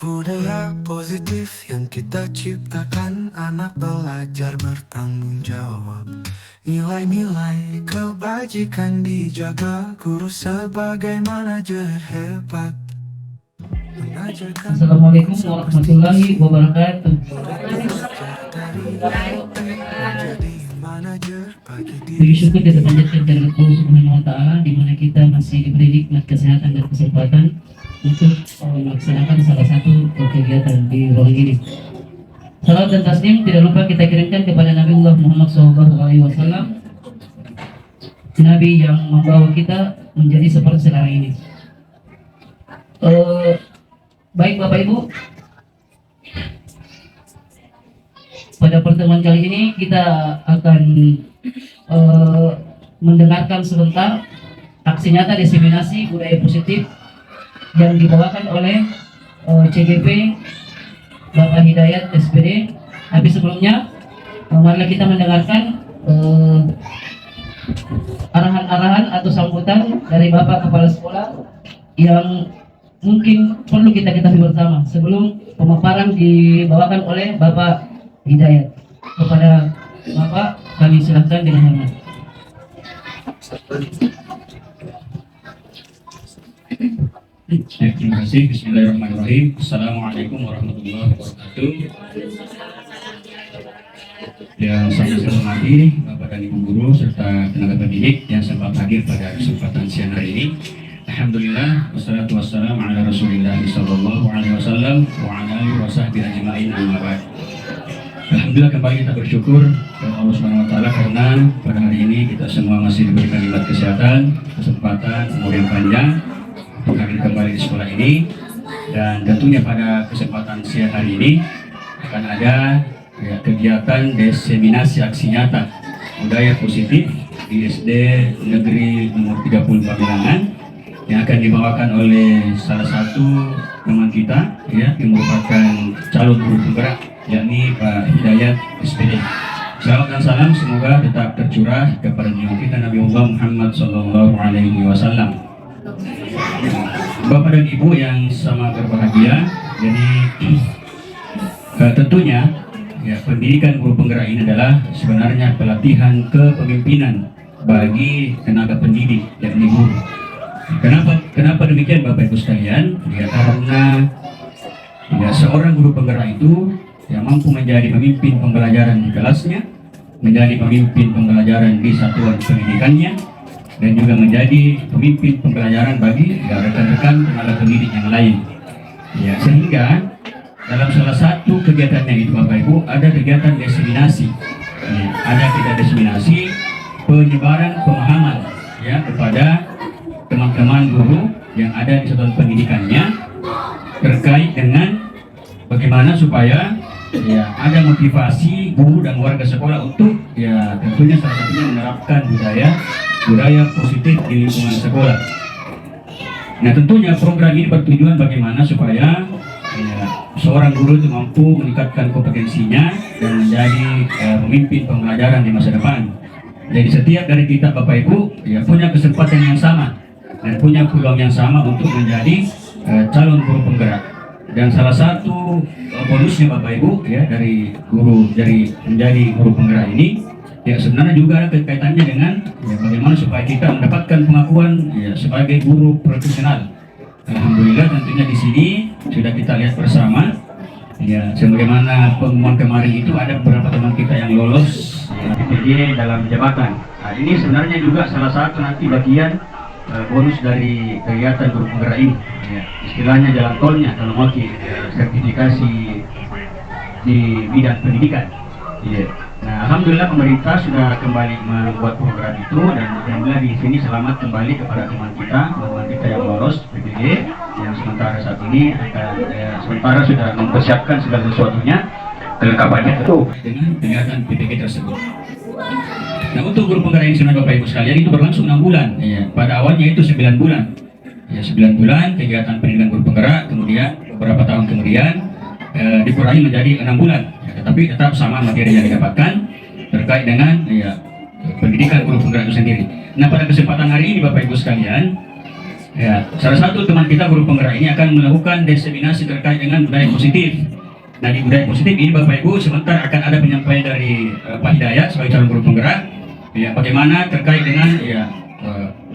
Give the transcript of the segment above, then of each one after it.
Budaya positif yang kita ciptakan, anak belajar bertanggung jawab. Nilai-nilai kebajikan dijaga, guru sebagai manajer hebat. Assalamualaikum warahmatullahi wabarakatuh. Puji syukur kita panjatkan kepada Allah Subhanahu wa Ta'ala, di mana kita masih diberi nikmat kesehatan dan kesempatan untuk melaksanakan salah satu kegiatan di ruang ini. Salam dan taslim tidak lupa kita kirimkan kepada Nabi Muhammad SAW, Nabi yang membawa kita menjadi seperti sekarang ini. Baik Bapak Ibu, pada pertemuan kali ini kita akan mendengarkan sebentar aksi nyata diseminasi budaya positif yang dibawakan oleh CGP Bapak Hidayat SPD. Tapi sebelumnya marilah kita mendengarkan arahan-arahan atau sambutan dari Bapak Kepala Sekolah yang mungkin perlu kita ketahui bersama sebelum pemaparan dibawakan oleh Bapak Hidayat. Kepada Bapak kami silakan dengan hormat. Terima kasih. Bismillahirrahmanirrahim. Assalamualaikum warahmatullahi wabarakatuh. Yang saya hormati Bapak dan Ibu guru serta tenaga pendidik yang sempat hadir pada kesempatan siang hari ini. Alhamdulillah, wassalatu wassalamu ala Rasulillah sallallahu alaihi wasallam wa ala alihi wa sahbihi ajma'in, amma ba'd. Alhamdulillah, kembali kita bersyukur kepada Allah Subhanahu wa Ta'ala karena pada hari ini kita semua masih diberikan nikmat kesehatan, kesempatan, umur yang panjang untuk hadir kembali di sekolah ini. Dan tentunya pada kesempatan siang hari ini akan ada kegiatan diseminasi aksi nyata budaya positif di SD Negeri nomor 30 Pabilangan yang akan dibawakan oleh salah satu teman kita yang merupakan calon guru penggerak, yakni Pak Hidayat SPD. Salam dan salam semoga tetap tercurah kepada junjungan kita Nabi Muhammad Sallallahu Alaihi Wasallam. Bapak dan Ibu yang sama berbahagia, jadi tentunya pendidikan guru penggerak ini adalah sebenarnya pelatihan kepemimpinan bagi tenaga pendidik, yakni guru. Kenapa demikian Bapak Ibu sekalian? Karena seorang guru penggerak itu yang mampu menjadi pemimpin pembelajaran di kelasnya, menjadi pemimpin pembelajaran di satuan pendidikannya, dan juga menjadi pemimpin pembelajaran bagi rekan-rekan tenaga pendidik yang lain. Sehingga dalam salah satu kegiatannya itu Bapak Ibu ada kegiatan diseminasi, ada kegiatan diseminasi penyebaran pemahaman kepada teman-teman guru yang ada di satuan pendidikannya terkait dengan bagaimana supaya ada motivasi guru dan warga sekolah untuk tentunya salah satunya menerapkan budaya positif di lingkungan sekolah. Nah, tentunya program ini bertujuan bagaimana supaya seorang guru itu mampu meningkatkan kompetensinya dan menjadi pemimpin pembelajaran di masa depan. Jadi setiap dari kita Bapak Ibu punya kesempatan yang sama dan punya peluang yang sama untuk menjadi calon guru penggerak. Dan salah satu bonusnya Bapak Ibu dari menjadi guru penggerak ini sebenarnya juga ada kaitannya dengan bagaimana supaya kita mendapatkan pengakuan sebagai guru profesional. Alhamdulillah, tentunya di sini sudah kita lihat bersama sebagaimana pengumuman kemarin itu ada beberapa teman kita yang lolos PPD dalam jabatan. Nah, ini sebenarnya juga salah satu nanti bagian bonus dari kegiatan guru penggerak ini, istilahnya jalan tolnya kalau mau sertifikasi di bidang pendidikan. Nah, alhamdulillah pemerintah sudah kembali membuat program itu, dan alhamdulillah di sini selamat kembali kepada teman kita yang lolos PPD yang sementara saat ini akan sementara sudah mempersiapkan segala sesuatunya kelengkapannya itu dengan kegiatan PPG tersebut. Nah, untuk guru penggerak ini Bapak Ibu sekalian itu berlangsung 6 bulan. Pada awalnya itu 9 bulan. 9 bulan kegiatan pendidikan guru penggerak, kemudian beberapa tahun kemudian dikurangi menjadi 6 bulan. Tetapi tetap sama materi yang didapatkan terkait dengan pendidikan guru penggerak itu sendiri. Nah, pada kesempatan hari ini Bapak Ibu sekalian, Ya, salah satu teman kita guru penggerak ini akan melakukan diseminasi terkait dengan budaya positif. Nah, di budaya positif ini Bapak Ibu sebentar akan ada penyampaian dari Pak Hidayat sebagai calon guru penggerak. Ya, bagaimana terkait dengan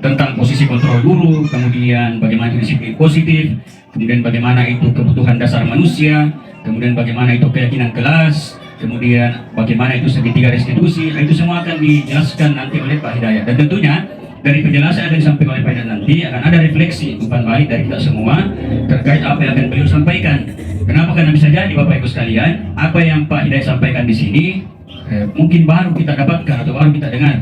tentang posisi kontrol guru, kemudian bagaimana disiplin positif, kemudian bagaimana itu kebutuhan dasar manusia, kemudian bagaimana itu keyakinan kelas, kemudian bagaimana itu segitiga restitusi. Itu semua akan dijelaskan nanti oleh Pak Hidayat. Dan tentunya dari penjelasan yang disampaikan oleh Pak Hidayat nanti akan ada refleksi umpan balik dari kita semua terkait apa yang akan beliau sampaikan. Kenapa? Karena bisa jadi Bapak Ibu sekalian, apa yang Pak Hidayat sampaikan di sini mungkin baru kita dapatkan atau baru kita dengar,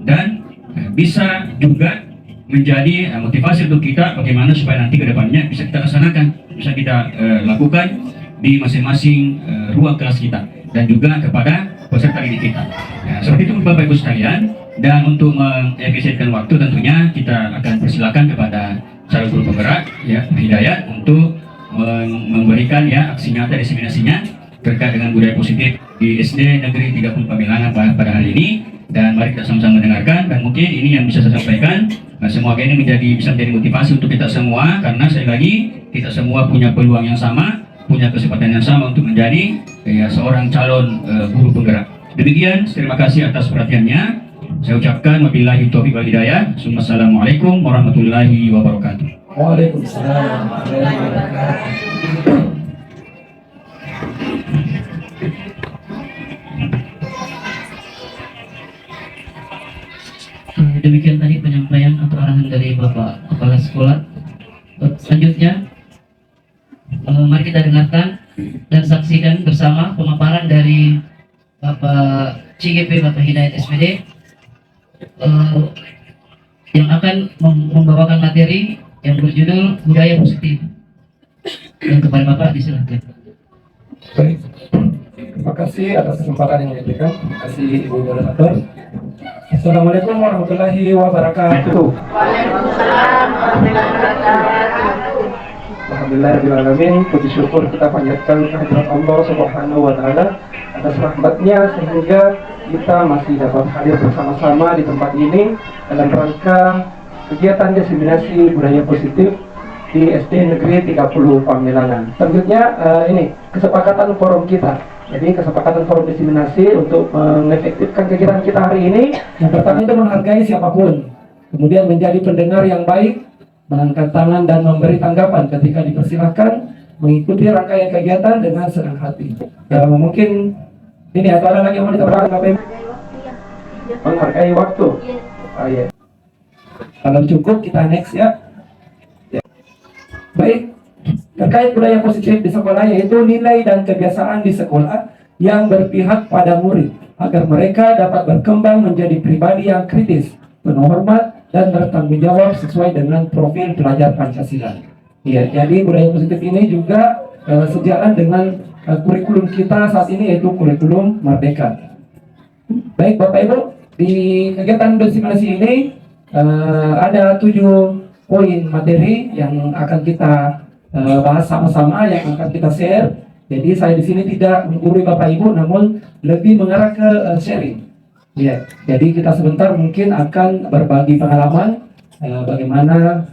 dan bisa juga menjadi motivasi untuk kita bagaimana supaya nanti ke depannya bisa kita laksanakan, bisa kita lakukan di masing-masing ruang kelas kita dan juga kepada peserta didik kita. Nah, seperti itu Bapak Ibu sekalian. Dan untuk mengefisienkan waktu tentunya kita akan persilakan kepada calon guru penggerak ya Hidayat untuk memberikan ya aksi nyata diseminasinya terkait dengan budaya positif di SD Negeri 30 Pamilangan pada hari ini. Dan mari kita sama-sama mendengarkan, dan mungkin ini yang bisa saya sampaikan. Nah, semoga ini bisa menjadi motivasi untuk kita semua, karena sekali lagi kita semua punya peluang yang sama, punya kesempatan yang sama untuk menjadi seorang calon guru penggerak. Demikian, terima kasih atas perhatiannya. Saya ucapkan wabillahi taufiq wal hidayah. Assalamualaikum warahmatullahi wabarakatuh. Waalaikumsalam warahmatullahi wabarakatuh. Demikian tadi penyampaian atau arahan dari Bapak Kepala Sekolah. Selanjutnya, mari kita dengarkan dan saksikan bersama pemaparan dari Bapak CGP Bapak Hidayat SPD yang akan membawakan materi yang berjudul budaya positif. Dan kepada Bapak disilahkan. Baik, terima kasih atas kesempatan yang diberikan. Terima kasih Ibu Moderator. Assalamualaikum warahmatullahi wabarakatuh. Waalaikumsalam warahmatullahi wabarakatuh. Alhamdulillahirrahmanirrahim. Puji syukur kita panjatkan kehadirat Allah Subhanahu wa Ta'ala atas rahmatnya sehingga kita masih dapat hadir bersama-sama di tempat ini dalam rangka kegiatan diseminasi budaya positif di SD Negeri 30 Pamilangan. Selanjutnya ini kesepakatan forum kita. Jadi kesepakatan forum diseminasi untuk mengefektifkan kegiatan kita hari ini. Yang pertama itu menghargai siapapun, kemudian menjadi pendengar yang baik, mengangkat tangan dan memberi tanggapan ketika dipersilahkan, mengikuti rangkaian kegiatan dengan senang hati. Ya mungkin ini atau ada lagi yang mau ditambahkan Bapak Ibu? Menghargai waktu. Oh, iya. Kalau cukup kita next ya. Baik. Terkait budaya positif di sekolah, yaitu nilai dan kebiasaan di sekolah yang berpihak pada murid agar mereka dapat berkembang menjadi pribadi yang kritis, penuh hormat, dan bertanggung jawab sesuai dengan profil pelajar Pancasila. Ya, jadi budaya positif ini juga sejalan dengan kurikulum kita saat ini, yaitu kurikulum Merdeka. Baik Bapak Ibu, di kegiatan diseminasi ini ada 7 poin materi yang akan kita bahas sama-sama, yang akan kita share. Jadi saya di sini tidak menggurui Bapak Ibu, namun lebih mengarah ke sharing. Ya, jadi kita sebentar mungkin akan berbagi pengalaman, bagaimana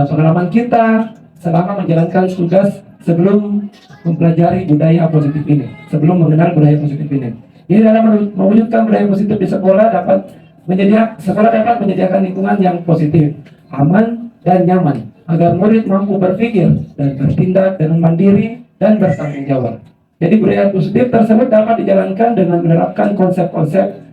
pengalaman kita selama menjalankan tugas sebelum mempelajari budaya positif ini, sebelum mengenal budaya positif ini. Jadi dalam mewujudkan budaya positif di sekolah sekolah dapat menyediakan lingkungan yang positif, aman dan nyaman, agar murid mampu berpikir dan bertindak dengan mandiri dan bertanggung jawab. Jadi budaya positif tersebut dapat dijalankan dengan menerapkan konsep-konsep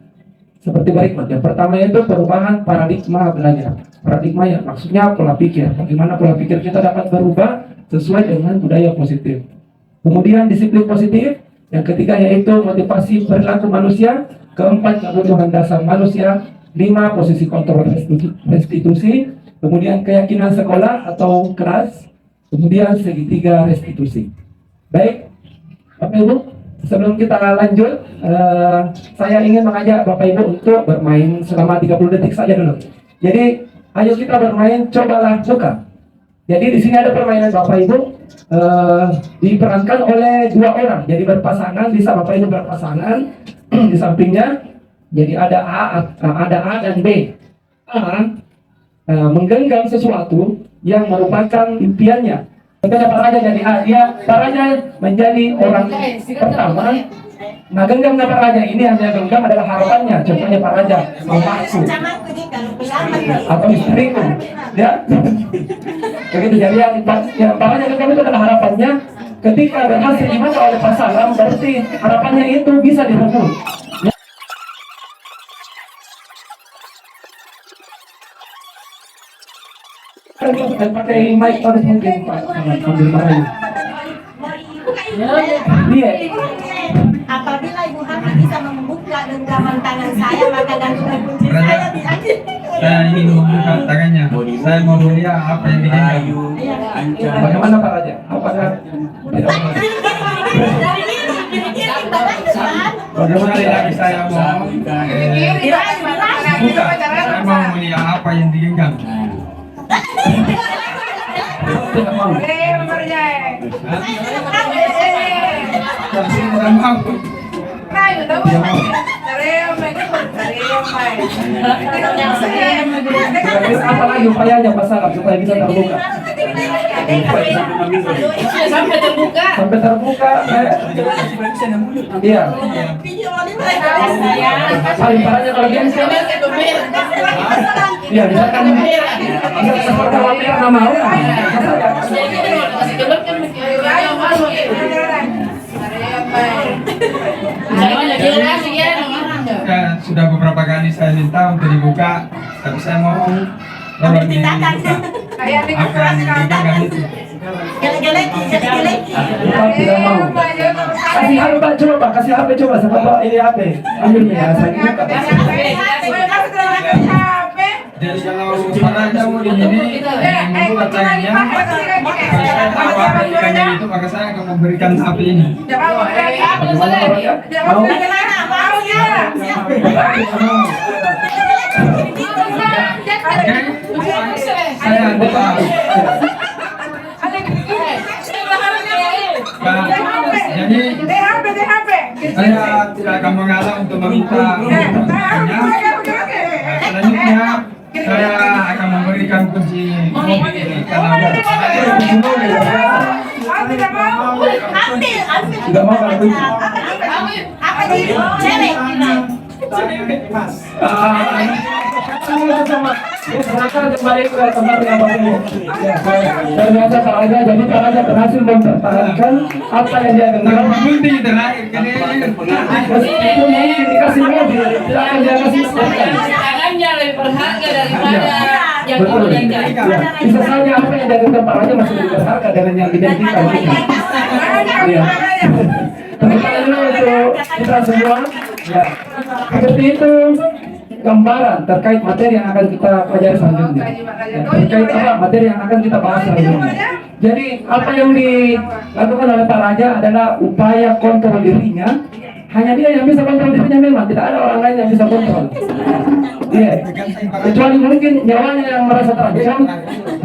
seperti berikut. Yang pertama itu perubahan paradigma belajar. Paradigma yang maksudnya pola pikir. Bagaimana pola pikir kita dapat berubah sesuai dengan budaya positif. Kemudian disiplin positif. Yang ketiga yaitu motivasi perilaku manusia. Keempat, kebutuhan dasar manusia. 5, posisi kontrol restitusi. Kemudian keyakinan sekolah atau kelas. Kemudian segitiga restitusi. Baik, Bapak Ibu, sebelum kita lanjut, saya ingin mengajak Bapak Ibu untuk bermain selama 30 detik saja dulu. Jadi, ayo kita bermain, cobalah suka. Jadi di sini ada permainan Bapak Ibu, diperankan oleh 2 orang. Jadi berpasangan, bisa Bapak Ibu berpasangan di sampingnya. Jadi ada A dan B. A menggenggam sesuatu, yang merupakan impiannya. Makanya Pak Raja jadi Pak Raja menjadi orang pertama. Nah, genggam Pak Raja ini hanya genggam adalah harapannya. Contohnya Pak Raja mau masuk atau istriku, ya. Begitu. Jadi yang Pak Raja genggam itu adalah harapannya. Ketika berhasil dimana oleh Pak Salam, berarti harapannya itu bisa direbut. Dan pakai mic harus mungkin Pak ambil barang. Iya. Apabila Ibu Hana bisa membuka genggaman tangan saya, maka gantungan kunci saya diambil. Saya ingin membuka tangannya. Saya mau melihat apa yang digenggam. Bagaimana Pak Raja? Apakah Bagaimana lagi saya mau buka? Saya mau melihat apa yang digenggam. tidak mau? Tidak mau. Apa lagi upayanya Pak Salam supaya bisa terbuka? Sampai terbuka. Sampai terbuka. Iya. Paling parahnya kalau dia iya, misalkan seperti waktu yang mau. Sudah beberapa kali saya minta untuk dibuka, tapi saya mau tolong dibuka. Apa yang digenggam itu? Pak tidak mau. Kasih HP Pak, coba Pak, kasih HP coba sama Pak, ini HP. Ambil nih, ya, saya buka. Jadi kalau para kamu di sini membuka tangannya, kalau saya tahu apa ikannya itu, maka saya akan memberikan HP ini. Bagaimana Pak Raja? Mau? Saya buka. Jadi saya tidak akan mengalah untuk meminta selanjutnya saya akan memberikan kunci mobil ini karena Tidak mau kalau begitu. Apa sih? Cewek. Kembali ke tempat yang baru. Ternyata Pak Raja, jadi Pak Raja berhasil mempertahankan apa yang dia genggam. berhenti terakhir kali Meskipun mungkin dikasih mobil, tidak akan dia kasih mobil. Tangannya lebih berharga daripada yang Betul. kamu genggam. Ya, bisa saja apa yang dia genggam Pak Raja masih lebih berharga dengan yang identikan. Iya. Tepuk tangan dulu untuk kita semua. Ya. Seperti itu gambaran terkait materi yang akan kita pelajari selanjutnya. Ya, terkait apa materi yang akan kita bahas selanjutnya. Jadi apa yang dilakukan oleh Pak Raja adalah upaya kontrol dirinya. Hanya dia yang bisa kontrol dirinya, memang tidak ada orang lain yang bisa kontrol. Iya. Kecuali mungkin nyawanya yang merasa terancam.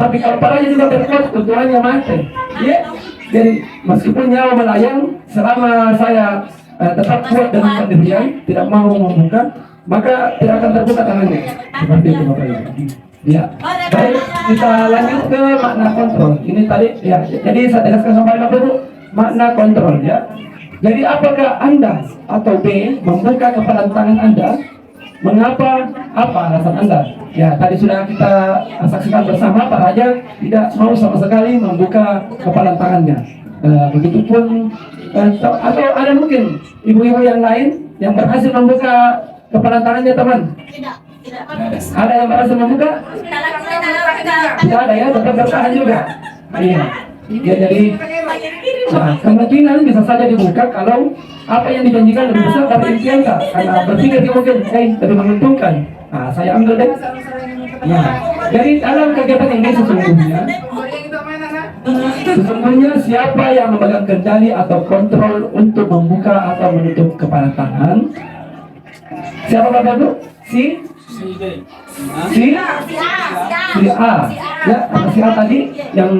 Tapi kalau Pak Raja juga berkuat, tujuannya mati. Iya. Jadi meskipun nyawa melayang, selama saya tetap kuat dengan pendirian, tidak mau membuka, maka tidak akan terbuka tangannya. Seperti itu Bapak Ibu. Ya. Baik, kita lanjut ke makna kontrol. Ini tadi ya. Jadi saya jelaskan kembali Bapak Ibu, makna kontrol ya. Jadi apakah Anda atau B membuka kepalan tangan Anda? Mengapa? Apa alasan Anda? Ya, tadi sudah kita saksikan bersama Pak Raja tidak mau sama sekali membuka kepalan tangannya. Begitupun atau ada mungkin ibu-ibu yang lain yang berhasil membuka kepalan tangannya teman? Tidak. Ada yang berhasil membuka? Tidak ada ya, tetap bertahan juga. Iya. Ya, jadi kemungkinan bisa saja dibuka kalau apa yang dijanjikan lebih besar dari impian Kak. Karena berpikir dia mungkin, lebih menguntungkan. Nah, saya ambil deh. Nah, dari dalam kegiatan ini sesungguhnya siapa yang memegang kendali atau kontrol untuk membuka atau menutup kepala tangan? Siapa Bapak Ibu? Si Si Si A. si A, ya, si A tadi yang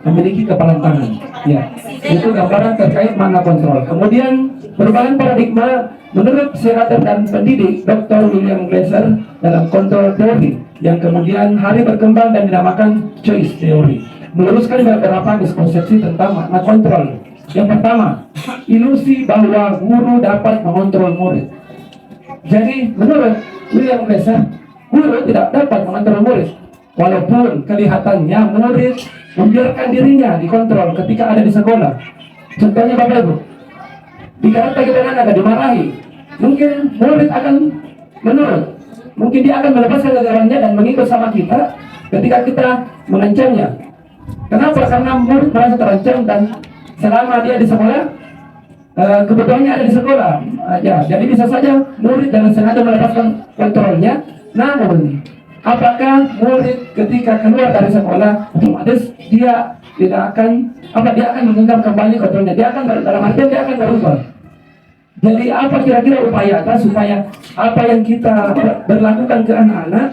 memiliki kepalan tangan. Ya, itu gambaran terkait makna kontrol. Kemudian perubahan paradigma menurut psikiater dan pendidik Dr. William Glasser dalam kontrol teori yang kemudian hari berkembang dan dinamakan choice theory, meluruskan beberapa miskonsepsi tentang makna kontrol. Yang pertama, ilusi bahwa guru dapat mengontrol murid. Jadi menurut William Glasser, guru tidak dapat mengontrol murid, walaupun kelihatannya murid membiarkan dirinya dikontrol ketika ada di sekolah. Contohnya Bapak Ibu, dikata kita agak dimarahi, mungkin murid akan menurut, mungkin dia akan melepaskan gagarannya dan mengikut sama kita ketika kita mengancamnya. Kenapa? Karena murid merasa terancam dan selama dia di sekolah, kebutuhannya ada di sekolah aja. Jadi bisa saja murid dengan sengaja melepaskan kontrolnya. Namun, apakah murid ketika keluar dari sekolah, otomatis dia tidak akan dia akan menggenggam kembali kontrolnya. Dia akan dalam artian dia akan berubah. Jadi apa kira-kira upaya kita supaya apa yang kita berlakukan ke anak-anak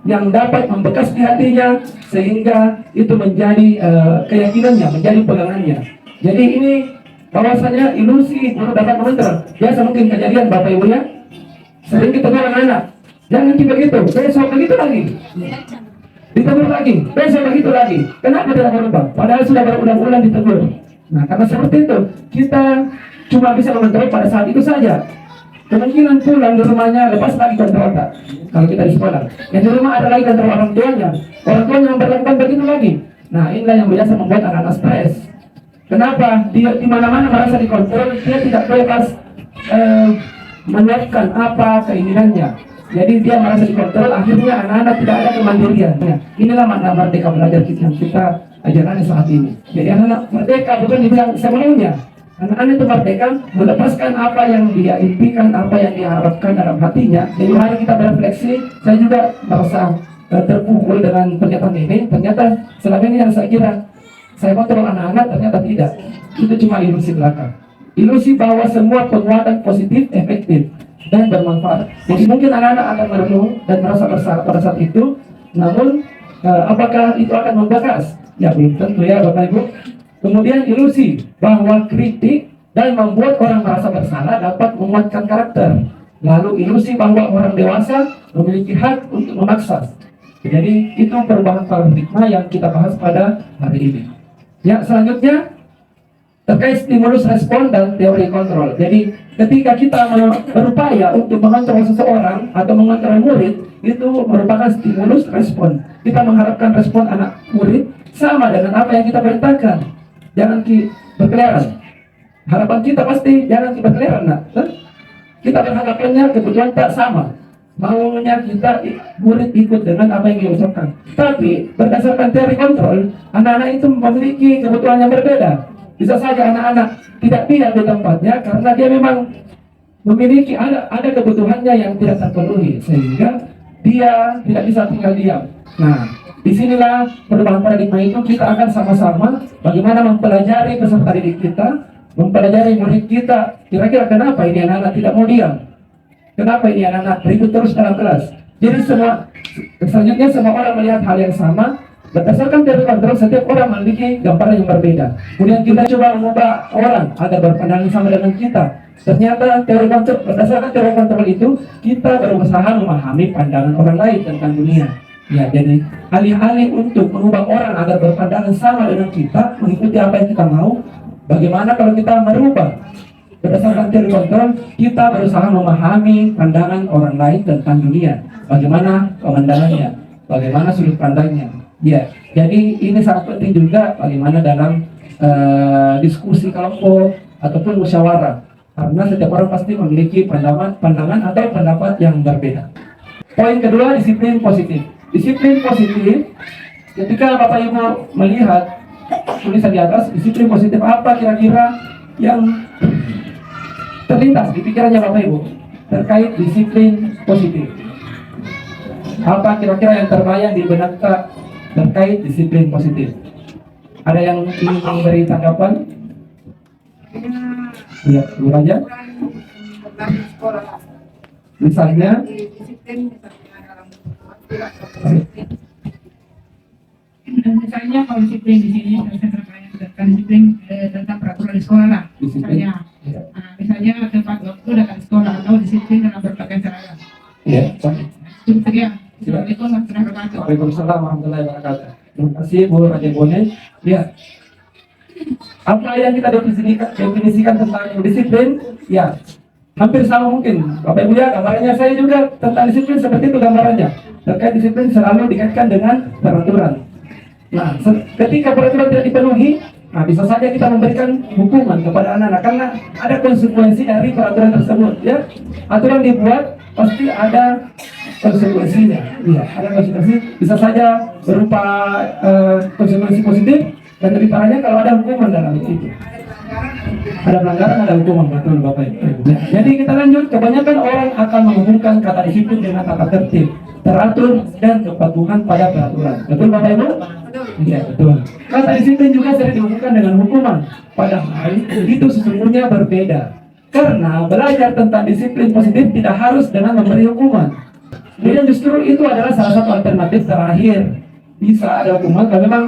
yang dapat membekas di hatinya sehingga itu menjadi keyakinannya, menjadi pegangannya. Jadi ini bahwasanya ilusi guru dapat mengontrol. Biasa mungkin kejadian Bapak Ibu ya, sering kita bilang anak, jangan begitu, besok begitu lagi, ditegur lagi, besok begitu lagi. Kenapa tidak berubah? Padahal sudah berulang-ulang ditegur. Nah, karena seperti itu kita cuma bisa mengontrol pada saat itu saja. Kemungkinan pulang di rumahnya lepas lagi kontrol tak? Kalau kita di sekolah, yang di rumah ada lagi kontrol orang tuanya memperlakukan begitu lagi. Nah, inilah yang biasa membuat anak-anak stres. Kenapa? Dia di mana-mana merasa dikontrol, dia tidak bebas menyatakan apa keinginannya. Jadi dia merasa dikontrol, akhirnya anak-anak tidak ada kemandirian. Ya, inilah makna merdeka belajar yang kita ajarkan saat ini. Jadi anak-anak merdeka bukan dibilang semaunya. Anak-anak itu merdeka melepaskan apa yang dia impikan, apa yang dia harapkan dalam hatinya. Jadi hari kita berefleksi, saya juga merasa terpukul dengan pernyataan ini. Ternyata selama ini yang saya kira saya kontrol anak-anak, ternyata tidak. Itu cuma ilusi belaka. Ilusi bahwa semua penguatan positif efektif dan bermanfaat. Jadi mungkin anak-anak akan merenung dan merasa bersalah pada saat itu. Namun apakah itu akan membekas? Ya belum tentu ya Bapak Ibu. Kemudian ilusi bahwa kritik dan membuat orang merasa bersalah dapat menguatkan karakter. Lalu ilusi bahwa orang dewasa memiliki hak untuk memaksa. Jadi itu perubahan paradigma yang kita bahas pada hari ini. Ya, selanjutnya terkait stimulus respon dan teori kontrol. Jadi ketika kita berupaya untuk mengontrol seseorang atau mengontrol murid, itu merupakan stimulus respon. Kita mengharapkan respon anak murid sama dengan apa yang kita perintahkan. Jangan berkeliaran. Harapan kita pasti jangan berkeliaran, nak. Kita berharapannya kebutuhan tak sama. Maunya kita murid ikut dengan apa yang diucapkan. Tapi berdasarkan teori kontrol, anak-anak itu memiliki kebutuhan yang berbeda. Bisa saja anak-anak tidak di tempatnya karena dia memang memiliki ada kebutuhannya yang tidak terpenuhi sehingga dia tidak bisa tinggal diam. Nah, disinilah perubahan paradigma itu kita akan sama-sama bagaimana mempelajari peserta didik kita, mempelajari murid kita. Kira-kira kenapa ini anak-anak tidak mau diam? Kenapa ini anak-anak ribut terus dalam kelas? Jadi selanjutnya semua orang melihat hal yang sama. Berdasarkan teori kontrol, setiap orang memiliki gambaran yang berbeda. Kemudian kita coba mengubah orang agar berpandangan sama dengan kita. Ternyata teori kontrol, berdasarkan teori kontrol itu, kita berusaha memahami pandangan orang lain tentang dunia. Ya, jadi alih-alih untuk mengubah orang agar berpandangan sama dengan kita, mengikuti apa yang kita mau, bagaimana kalau kita merubah? Berdasarkan teori kontrol, kita berusaha memahami pandangan orang lain tentang dunia. Bagaimana pemandangannya, bagaimana sudut pandangnya. Ya, jadi ini sangat penting juga bagaimana dalam diskusi kelompok ataupun musyawarah. Karena setiap orang pasti memiliki pandangan atau pendapat yang berbeda. Poin kedua, disiplin positif. Disiplin positif, ketika Bapak Ibu melihat tulisan di atas, disiplin positif apa kira-kira yang terlintas di pikirannya Bapak Ibu terkait disiplin positif? Apa kira-kira yang terbayang di benak kita terkait disiplin positif? Ada yang ingin memberi tanggapan? Ya, dulu aja. Misalnya, disiplin misalnya dalam Misalnya kalau disiplin di sini saya terkait dengan disiplin tentang peraturan di sekolah lah. Misalnya, misalnya tempat waktu datang sekolah atau disiplin dalam berpakaian seragam. Iya, baik. Itu sekian. Assalamualaikum warahmatullahi wabarakatuh. Waalaikumsalam warahmatullahi wabarakatuh. Terima kasih Bu Raja Bone. Ya. Apa yang kita definisikan tentang disiplin? Ya, hampir sama mungkin. Bapak Ibu ya, gambarannya saya juga tentang disiplin seperti itu gambarannya. Terkait disiplin selalu dikaitkan dengan peraturan. Nah, ketika peraturan tidak dipenuhi, nah bisa saja kita memberikan hukuman kepada anak-anak karena ada konsekuensi dari peraturan tersebut. Ya, aturan dibuat pasti ada konsekuensinya. Iya, ada konsekuensi. Bisa saja berupa konsekuensi positif dan lebih parahnya kalau ada hukuman dalam itu. Ada pelanggaran, ada hukuman, betul Bapak Ibu. Ya, jadi kita lanjut. Kebanyakan orang akan menghubungkan kata disiplin dengan kata tertib, teratur, dan kepatuhan pada peraturan. Betul Bapak Ibu? Iya, betul. Kata disiplin juga sering dihubungkan dengan hukuman. Padahal itu sesungguhnya berbeda. Karena belajar tentang disiplin positif tidak harus dengan memberi hukuman. Dan justru itu adalah salah satu alternatif terakhir. Bisa ada hukuman, kalau memang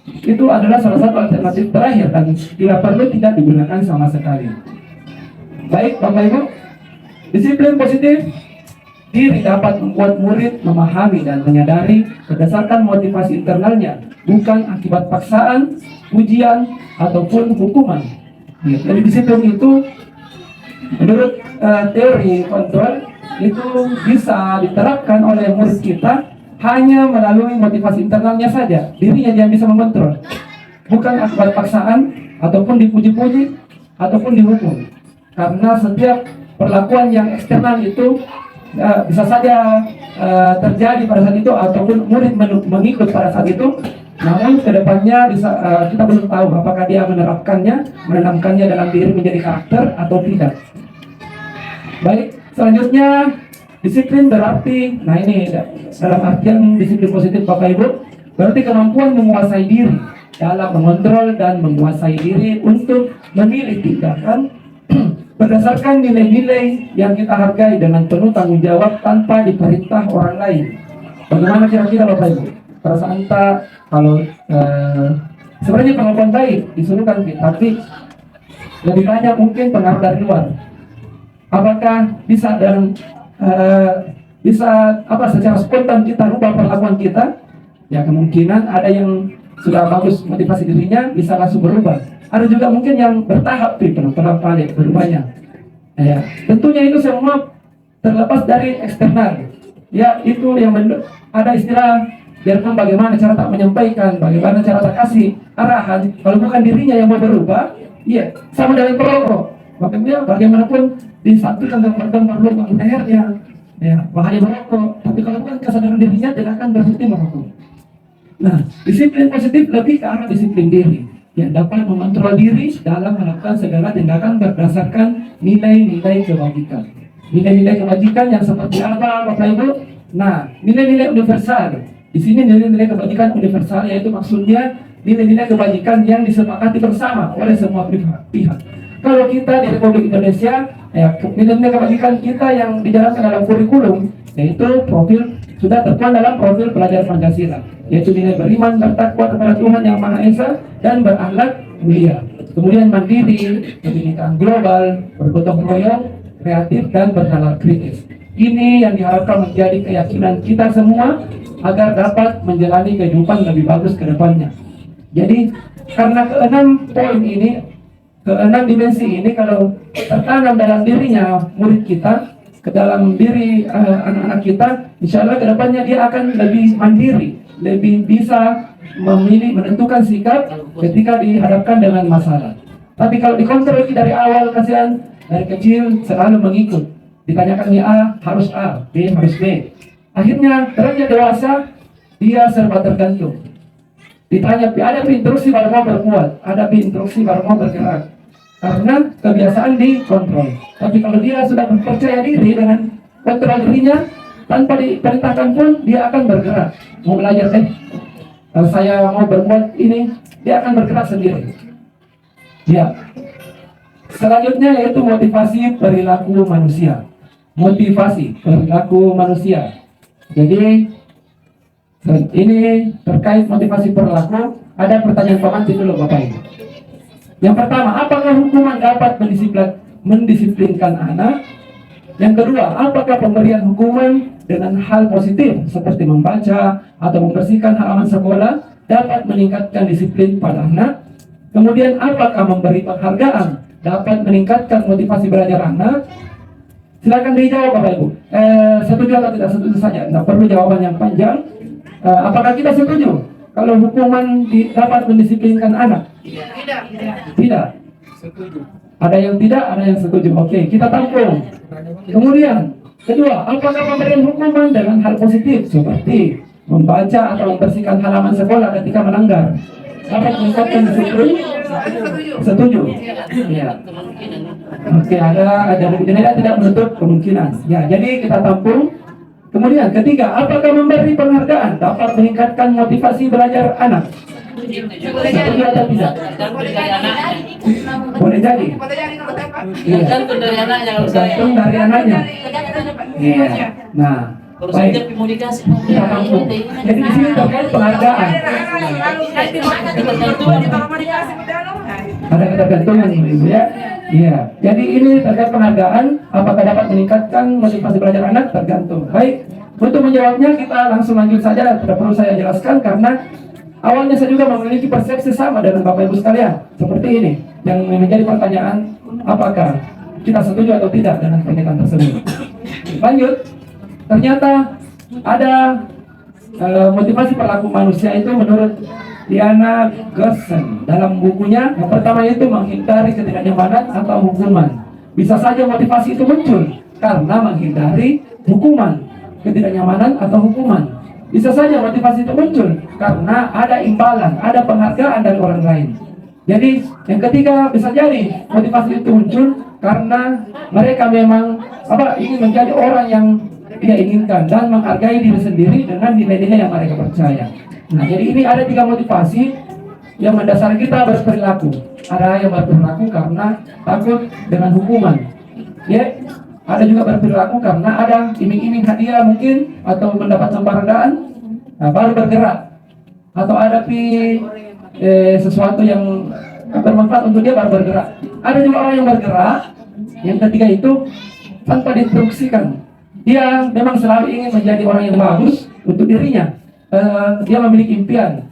itu adalah salah satu alternatif terakhir dan bila perlu tidak digunakan sama sekali. Baik Bapak Ibu, disiplin positif diri dapat membuat murid memahami dan menyadari berdasarkan motivasi internalnya, bukan akibat paksaan, ujian, ataupun hukuman. Jadi disiplin itu menurut teori kontrol itu bisa diterapkan oleh murid kita hanya melalui motivasi internalnya saja, dirinya yang bisa mengontrol, bukan akibat paksaan ataupun dipuji-puji ataupun dihukum. Karena setiap perlakuan yang eksternal itu bisa saja terjadi pada saat itu ataupun murid mengikut pada saat itu, namun kedepannya bisa kita belum tahu apakah dia menerapkannya, menanamkannya dalam diri menjadi karakter atau tidak. Baik, selanjutnya disiplin berarti, nah ini dalam artian disiplin positif Bapak Ibu, berarti kemampuan menguasai diri dalam mengontrol dan menguasai diri untuk memilih tindakan berdasarkan nilai-nilai yang kita hargai dengan penuh tanggung jawab tanpa diperintah orang lain. Bagaimana kira-kira Bapak Ibu? Perasaan tak kalau sebenarnya pengakuan baik disuruhkan kita, tapi lebih banyak mungkin pengaruh dari luar. Apakah bisa dalam bisa secara spontan kita rubah perlakuan kita? Ya kemungkinan ada yang sudah bagus motivasi dirinya bisa langsung berubah. Ada juga mungkin yang bertahap pelan kali berubahnya. Ya, tentunya itu semua terlepas dari eksternal. Ya itu yang ada istilah biarpun bagaimana cara tak menyampaikan, bagaimana cara tak kasih arahan. Kalau bukan dirinya yang mau berubah, iya sama dengan perokok. Makanya bagaimanapun di satu tentang perlu lehernya, ya bahaya merokok. Tapi kalau bukan kesadaran dirinya tidak akan berhenti merokok. Nah, disiplin positif lebih ke arah disiplin diri yang dapat mengontrol diri dalam melakukan segala tindakan berdasarkan nilai-nilai kebajikan. Nilai-nilai kebajikan yang seperti apa, Bapak Ibu? Nah, nilai-nilai universal. Di sini nilai-nilai kebajikan universal yaitu maksudnya nilai-nilai kebajikan yang disepakati bersama oleh semua pihak. Kalau kita di Republik Indonesia, ya nilai-nilai kebajikan kita yang dijalankan dalam kurikulum yaitu profil sudah tertuang dalam profil pelajar Pancasila, yaitu nilai beriman, bertakwa kepada Tuhan Yang Maha Esa dan berakhlak mulia. Kemudian mandiri, kebinekaan global, bergotong royong, kreatif dan bernalar kritis. Ini yang diharapkan menjadi keyakinan kita semua agar dapat menjalani kehidupan lebih bagus ke depannya. Jadi karena keenam poin ini, keenam dimensi ini kalau tertanam dalam dirinya murid kita, ke dalam diri anak-anak kita, insya Allah kedepannya dia akan lebih mandiri, lebih bisa memilih, menentukan sikap ketika dihadapkan dengan masalah. Tapi kalau dikontrol dari awal, kasihan dari kecil selalu mengikut, ditanyakan A harus A, B harus B. Akhirnya beranjak dewasa dia serba tergantung. Ditanya ada instruksi baru mau berbuat, ada instruksi baru mau bergerak. Karena kebiasaan dikontrol. Tapi kalau dia sudah percaya diri dengan kontrol dirinya, tanpa diperintahkan pun dia akan bergerak. Mau belajar kalau saya mau berbuat ini, dia akan bergerak sendiri. Ya. Selanjutnya yaitu motivasi perilaku manusia. Motivasi perilaku manusia. Jadi Ini terkait motivasi perilaku. Ada pertanyaan pemantik dulu Bapak Ibu. Yang pertama, apakah hukuman dapat mendisiplinkan anak? Yang kedua, apakah pemberian hukuman dengan hal positif seperti membaca atau membersihkan halaman sekolah dapat meningkatkan disiplin pada anak? Kemudian, apakah memberi penghargaan dapat meningkatkan motivasi belajar anak? Silakan dijawab Bapak Ibu. Setuju atau tidak setuju saja, tidak perlu jawaban yang panjang. Apakah kita setuju kalau hukuman dapat mendisiplinkan anak? Tidak. Ada yang tidak, ada yang setuju. Oke, kita tampung. Kemudian, kedua, apakah pemberian hukuman dengan hal positif seperti membaca atau membersihkan halaman sekolah ketika melanggar dapat meningkatkan disiplin? Setuju. Ya. Oke, ada tidak menutup kemungkinan. Ya, jadi kita tampung. Kemudian ketiga, apakah memberi penghargaan dapat meningkatkan motivasi belajar anak? Setuju atau tidak? Boleh jadi. Iya. Tergantung dari anaknya kalau saya. Tergantung dari anaknya. Iya. Nah, Kalau saya baik. komunikasi. Kita tampung. Jadi di sini terkait penghargaan. Ada ketergantungan Ibu ya. Iya. Jadi ini terkait penghargaan, apakah dapat meningkatkan motivasi belajar anak? Tergantung. Baik. Untuk menjawabnya kita langsung lanjut saja. Tidak perlu saya jelaskan karena awalnya saya juga memiliki persepsi sama dengan Bapak Ibu sekalian. Seperti ini yang menjadi pertanyaan, apakah kita setuju atau tidak dengan pernyataan tersebut. Lanjut. Ternyata ada motivasi perilaku manusia itu menurut Diana Gerson dalam bukunya. Yang pertama itu menghindari ketidaknyamanan atau hukuman. Bisa saja motivasi itu muncul karena menghindari hukuman, ketidaknyamanan atau hukuman. Bisa saja motivasi itu muncul karena ada imbalan, ada penghargaan dari orang lain. Jadi yang ketiga, bisa jadi motivasi itu muncul karena mereka memang ingin menjadi orang yang dia inginkan dan menghargai diri sendiri dengan nilai-nilai yang mereka percaya. Nah, jadi ini ada 3 motivasi yang mendasari kita berperilaku. Ada yang berperilaku karena takut dengan hukuman. Ya, ada juga berperilaku karena ada iming-iming hadiah mungkin atau mendapatkan penghargaan, baru bergerak. Atau ada sesuatu yang bermanfaat untuk dia baru bergerak. Ada juga orang yang bergerak. Yang ketiga itu tanpa diinstruksikan. Dia memang selalu ingin menjadi orang yang bagus untuk dirinya. Dia memiliki impian,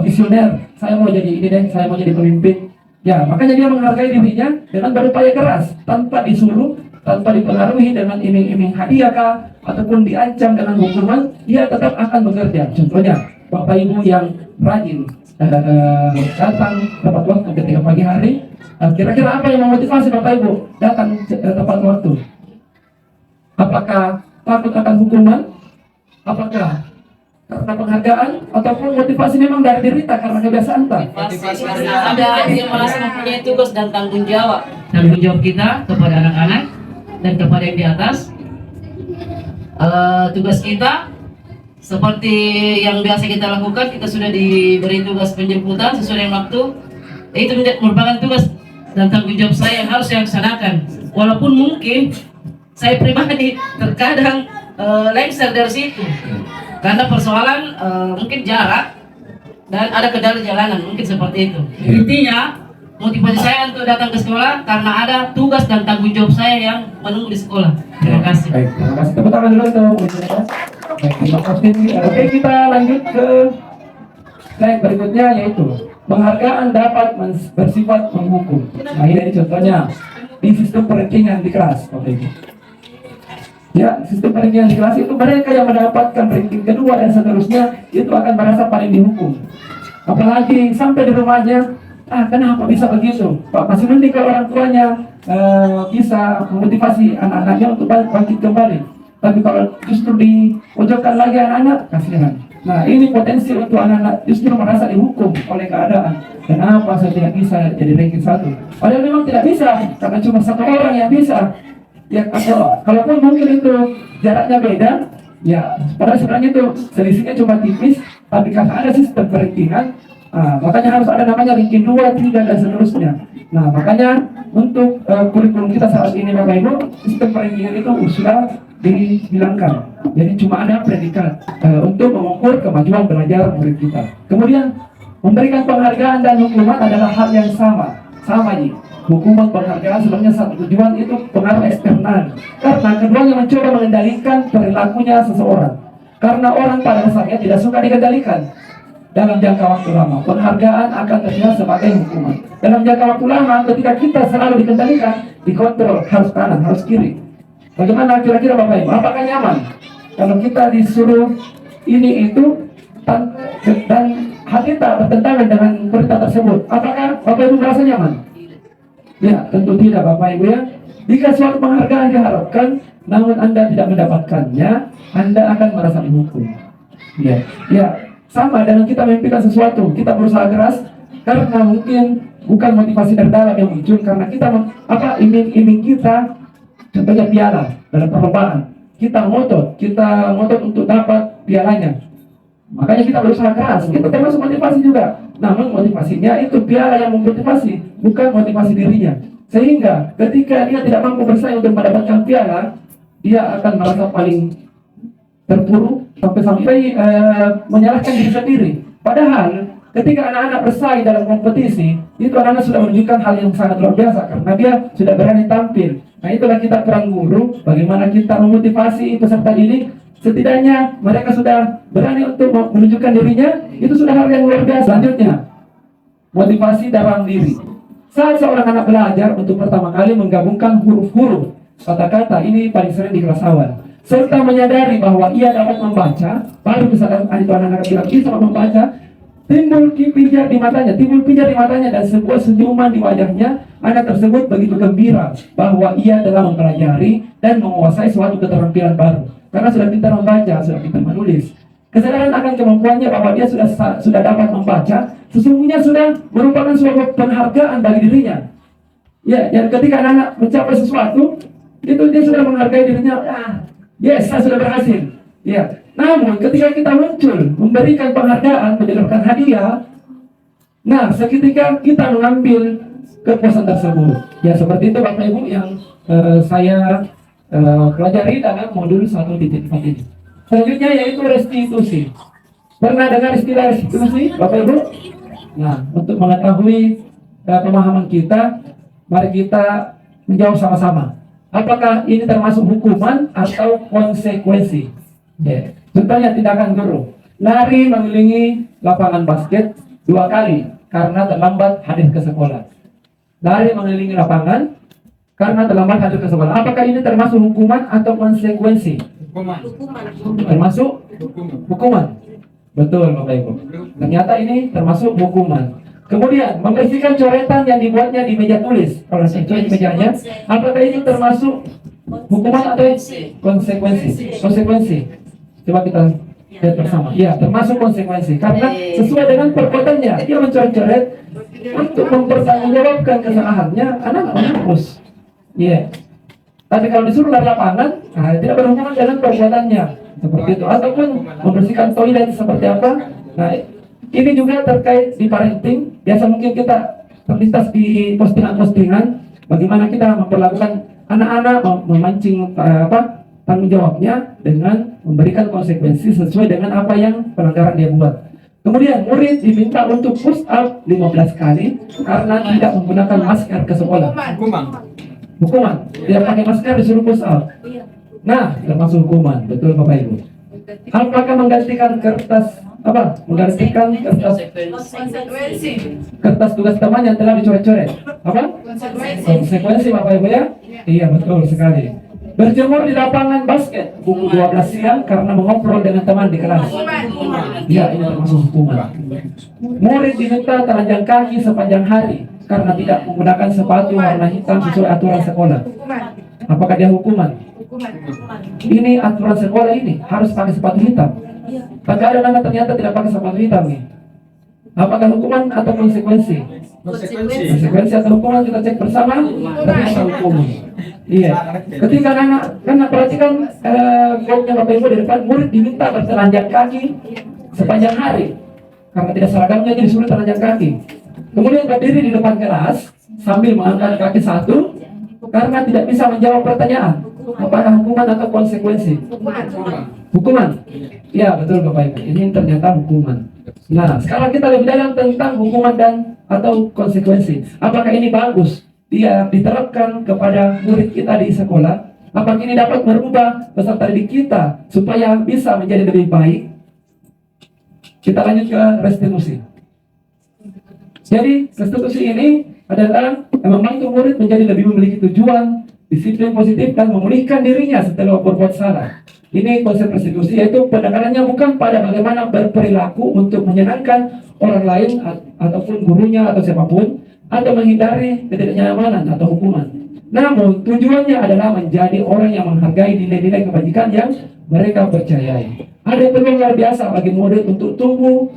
visioner. Saya mau jadi ini deh, saya mau jadi pemimpin. Ya, makanya dia menghargai dirinya dengan berupaya keras, tanpa disuruh, tanpa dipengaruhi dengan iming-iming hadiah kah, ataupun diancam dengan hukuman, dia tetap akan bekerja. Contohnya, Bapak Ibu yang rajin datang tepat waktu ketika pagi hari. Kira-kira apa yang memotivasi Bapak Ibu datang tepat waktu? Apakah takut akan hukuman? Apakah karena penghargaan? Ataupun motivasi memang dari diri tak karena kebiasaan tak? Ada yang merasa mempunyai tugas dan tanggung jawab. Tanggung jawab kita kepada anak-anak dan kepada yang di atas. Tugas kita seperti yang biasa kita lakukan, kita sudah diberi tugas penjemputan sesuai dengan waktu. Itu merupakan tugas dan tanggung jawab saya yang harus saya laksanakan. Walaupun mungkin saya pribadi terkadang lengser dari situ karena persoalan mungkin jarak dan ada kendala jalanan, mungkin seperti itu. Intinya motivasi saya untuk datang ke sekolah karena ada tugas dan tanggung jawab saya yang menunggu di sekolah. Terima kasih. Baik, terima kasih. Tepuk tangan dulu untuk universitas. Baik, terima kasih. Oke, kita lanjut ke slide berikutnya, yaitu penghargaan dapat bersifat menghukum. Nah, ini contohnya di sistem perankingan di kelas. Ya, sistem perankingan di kelas itu mereka yang mendapatkan ranking kedua dan seterusnya itu akan merasa paling dihukum. Apalagi sampai di rumahnya, kenapa bisa begitu? Pak, masih mending kalau orang tuanya bisa memotivasi anak-anaknya untuk bangkit kembali. Tapi kalau justru dipojokkan lagi anak-anak, kasihan. Nah, ini potensi untuk anak-anak justru merasa dihukum oleh keadaan. Kenapa saya tidak bisa jadi ranking 1? Padahal memang tidak bisa, karena cuma satu orang yang bisa. Ya, kalaupun mungkin itu jaraknya beda, ya, padahal sebenarnya itu selisihnya cuma tipis, tapi karena ada sistem perankingan, makanya harus ada namanya ranking 2, 3, dan seterusnya. Nah, makanya untuk kurikulum kita saat ini Bapak Ibu, sistem perankingan itu sudah dihilangkan. Jadi cuma ada predikat untuk mengukur kemajuan belajar murid kita. Kemudian memberikan penghargaan dan hukuman adalah hal yang sama nih. Hukuman penghargaan sebenarnya satu tujuan itu pengaruh eksternal. Karena keduanya mencoba mengendalikan perilakunya seseorang. Karena orang pada dasarnya tidak suka dikendalikan. Dalam jangka waktu lama, penghargaan akan terlihat sebagai hukuman. Dalam jangka waktu lama, ketika kita selalu dikendalikan, dikontrol, harus kanan, harus kiri. Bagaimana kira-kira Bapak Ibu? Apakah nyaman? Kalau kita disuruh ini itu dan hati tak bertentangan dengan perintah tersebut, apakah Bapak Ibu merasa nyaman? Ya, tentu tidak Bapak Ibu ya. Jika suatu penghargaan diharapkan, namun Anda tidak mendapatkannya, Anda akan merasa dihukum. Ya, sama dengan kita memimpikan sesuatu, kita berusaha keras karena mungkin bukan motivasi dari dalam yang muncul, karena kita iming-iming kita, contohnya piala dalam perlombaan, kita ngotot untuk dapat pialanya. Makanya kita berusaha keras, itu termasuk motivasi juga. Namun motivasinya itu piala yang memotivasi, bukan motivasi dirinya. Sehingga ketika dia tidak mampu bersaing untuk mendapatkan piala, dia akan merasa paling terpuruk sampai menyalahkan diri sendiri. Padahal ketika anak-anak bersaing dalam kompetisi, itu anak-anak sudah menunjukkan hal yang sangat luar biasa karena dia sudah berani tampil. Nah, itulah kita peran guru, bagaimana kita memotivasi peserta didik. Setidaknya mereka sudah berani untuk menunjukkan dirinya, itu sudah hal yang luar biasa. Selanjutnya, motivasi dalam diri. Saat seorang anak belajar untuk pertama kali menggabungkan huruf-huruf, kata-kata ini paling sering di kelas awal, serta menyadari bahwa ia dapat membaca, baru kesadaran itu anak-anak bilang bisa membaca, timbul pijar di matanya dan sebuah senyuman di wajahnya. Anak tersebut begitu gembira bahwa ia telah mempelajari dan menguasai suatu keterampilan baru. Karena sudah pintar membaca, sudah pintar menulis. Kesadaran akan kemampuannya bahwa dia sudah dapat membaca, sesungguhnya sudah merupakan suatu penghargaan bagi dirinya. Ya, dan ketika anak mencapai sesuatu, itu dia sudah menghargai dirinya. Yes, saya sudah berhasil. Ya. Namun ketika kita muncul memberikan penghargaan, menyodorkan hadiah, nah seketika kita mengambil kepuasan tersebut. Ya, seperti itu Bapak Ibu yang saya pelajari dalam modul 1.4 ini. Selanjutnya yaitu restitusi. Pernah dengar istilah restitusi Bapak Ibu? Nah, untuk mengetahui pemahaman kita, mari kita menjawab sama-sama. Apakah ini termasuk hukuman atau konsekuensi? Ya. Contohnya tindakan guru, lari mengelilingi lapangan basket 2 kali karena terlambat hadir ke sekolah. Lari mengelilingi lapangan karena terlambat hadir ke sekolah. Apakah ini termasuk hukuman atau konsekuensi? Hukuman. Termasuk hukuman. Betul Bapak Ibu. Ternyata ini termasuk hukuman. Kemudian membersihkan coretan yang dibuatnya di meja tulis. Kalau saya coret mejanya, apakah ini termasuk hukuman atau konsekuensi? Konsekuensi. Coba kita lihat bersama. Ya, termasuk konsekuensi. Karena sesuai dengan perbuatannya, dia mencoret-coret untuk mempertanggungjawabkan kesalahannya. Anak menghapus. Iya. Tapi kalau disuruh lari lapangan, tidak berhubungan dengan perbuatannya. Seperti itu. Ataupun membersihkan toilet seperti apa. Nah, ini juga terkait di parenting. Biasa mungkin kita terlintas di postingan-postingan bagaimana kita memperlakukan anak-anak, memancing tanggung jawabnya dengan memberikan konsekuensi sesuai dengan apa yang pelanggaran dia buat. Kemudian murid diminta untuk push up 15 kali karena tidak menggunakan masker ke sekolah. Hukuman. Tidak pakai masker disuruh push up. Nah, termasuk hukuman. Betul Bapak Ibu. Apakah menggantikan kertas kertas tugas teman yang telah dicoret-coret? Apa? Konsekuensi Bapak Ibu ya? Iya, betul sekali. Berjemur di lapangan basket pukul 12 siang karena mengobrol dengan teman di kelas. Ya, ini termasuk hukuman. Murid diminta telanjang kaki sepanjang hari karena tidak menggunakan sepatu warna hitam sesuai aturan sekolah. Apakah dia hukuman? Ini aturan sekolah ini harus pakai sepatu hitam. Tapi ada anak ternyata tidak pakai sepatu hitam nih. Apakah hukuman atau konsekuensi? Konsekuensi atau hukuman kita cek bersama. Tapi kita hukuman. Iya. Ketika anak perhatikan vlognya Bapak Ibu di depan, murid diminta bertelanjang kaki sepanjang hari karena tidak seragamnya jadi sulit telanjang kaki. Kemudian berdiri di depan kelas sambil mengangkat kaki satu karena tidak bisa menjawab pertanyaan. Apakah hukuman atau konsekuensi? Hukuman. Ya, betul Bapak Ibu. Ini ternyata hukuman. Nah, sekarang kita lebih dalam tentang hukuman dan atau konsekuensi. Apakah ini bagus? Dia diterapkan kepada murid kita di sekolah. Apakah ini dapat merubah peserta didik kita supaya bisa menjadi lebih baik? Kita lanjut ke restitusi. Jadi, restitusi ini adalah membantu murid menjadi lebih memiliki tujuan, disiplin positif, dan memulihkan dirinya setelah berbuat salah. Ini konsep restitusi, yaitu pendekatannya bukan pada bagaimana berperilaku untuk menyenangkan orang lain ataupun gurunya atau siapapun, atau menghindari ketidaknyamanan atau hukuman. Namun tujuannya adalah menjadi orang yang menghargai nilai-nilai kebajikan yang mereka percayai. Ada peluang luar biasa bagi murid untuk tumbuh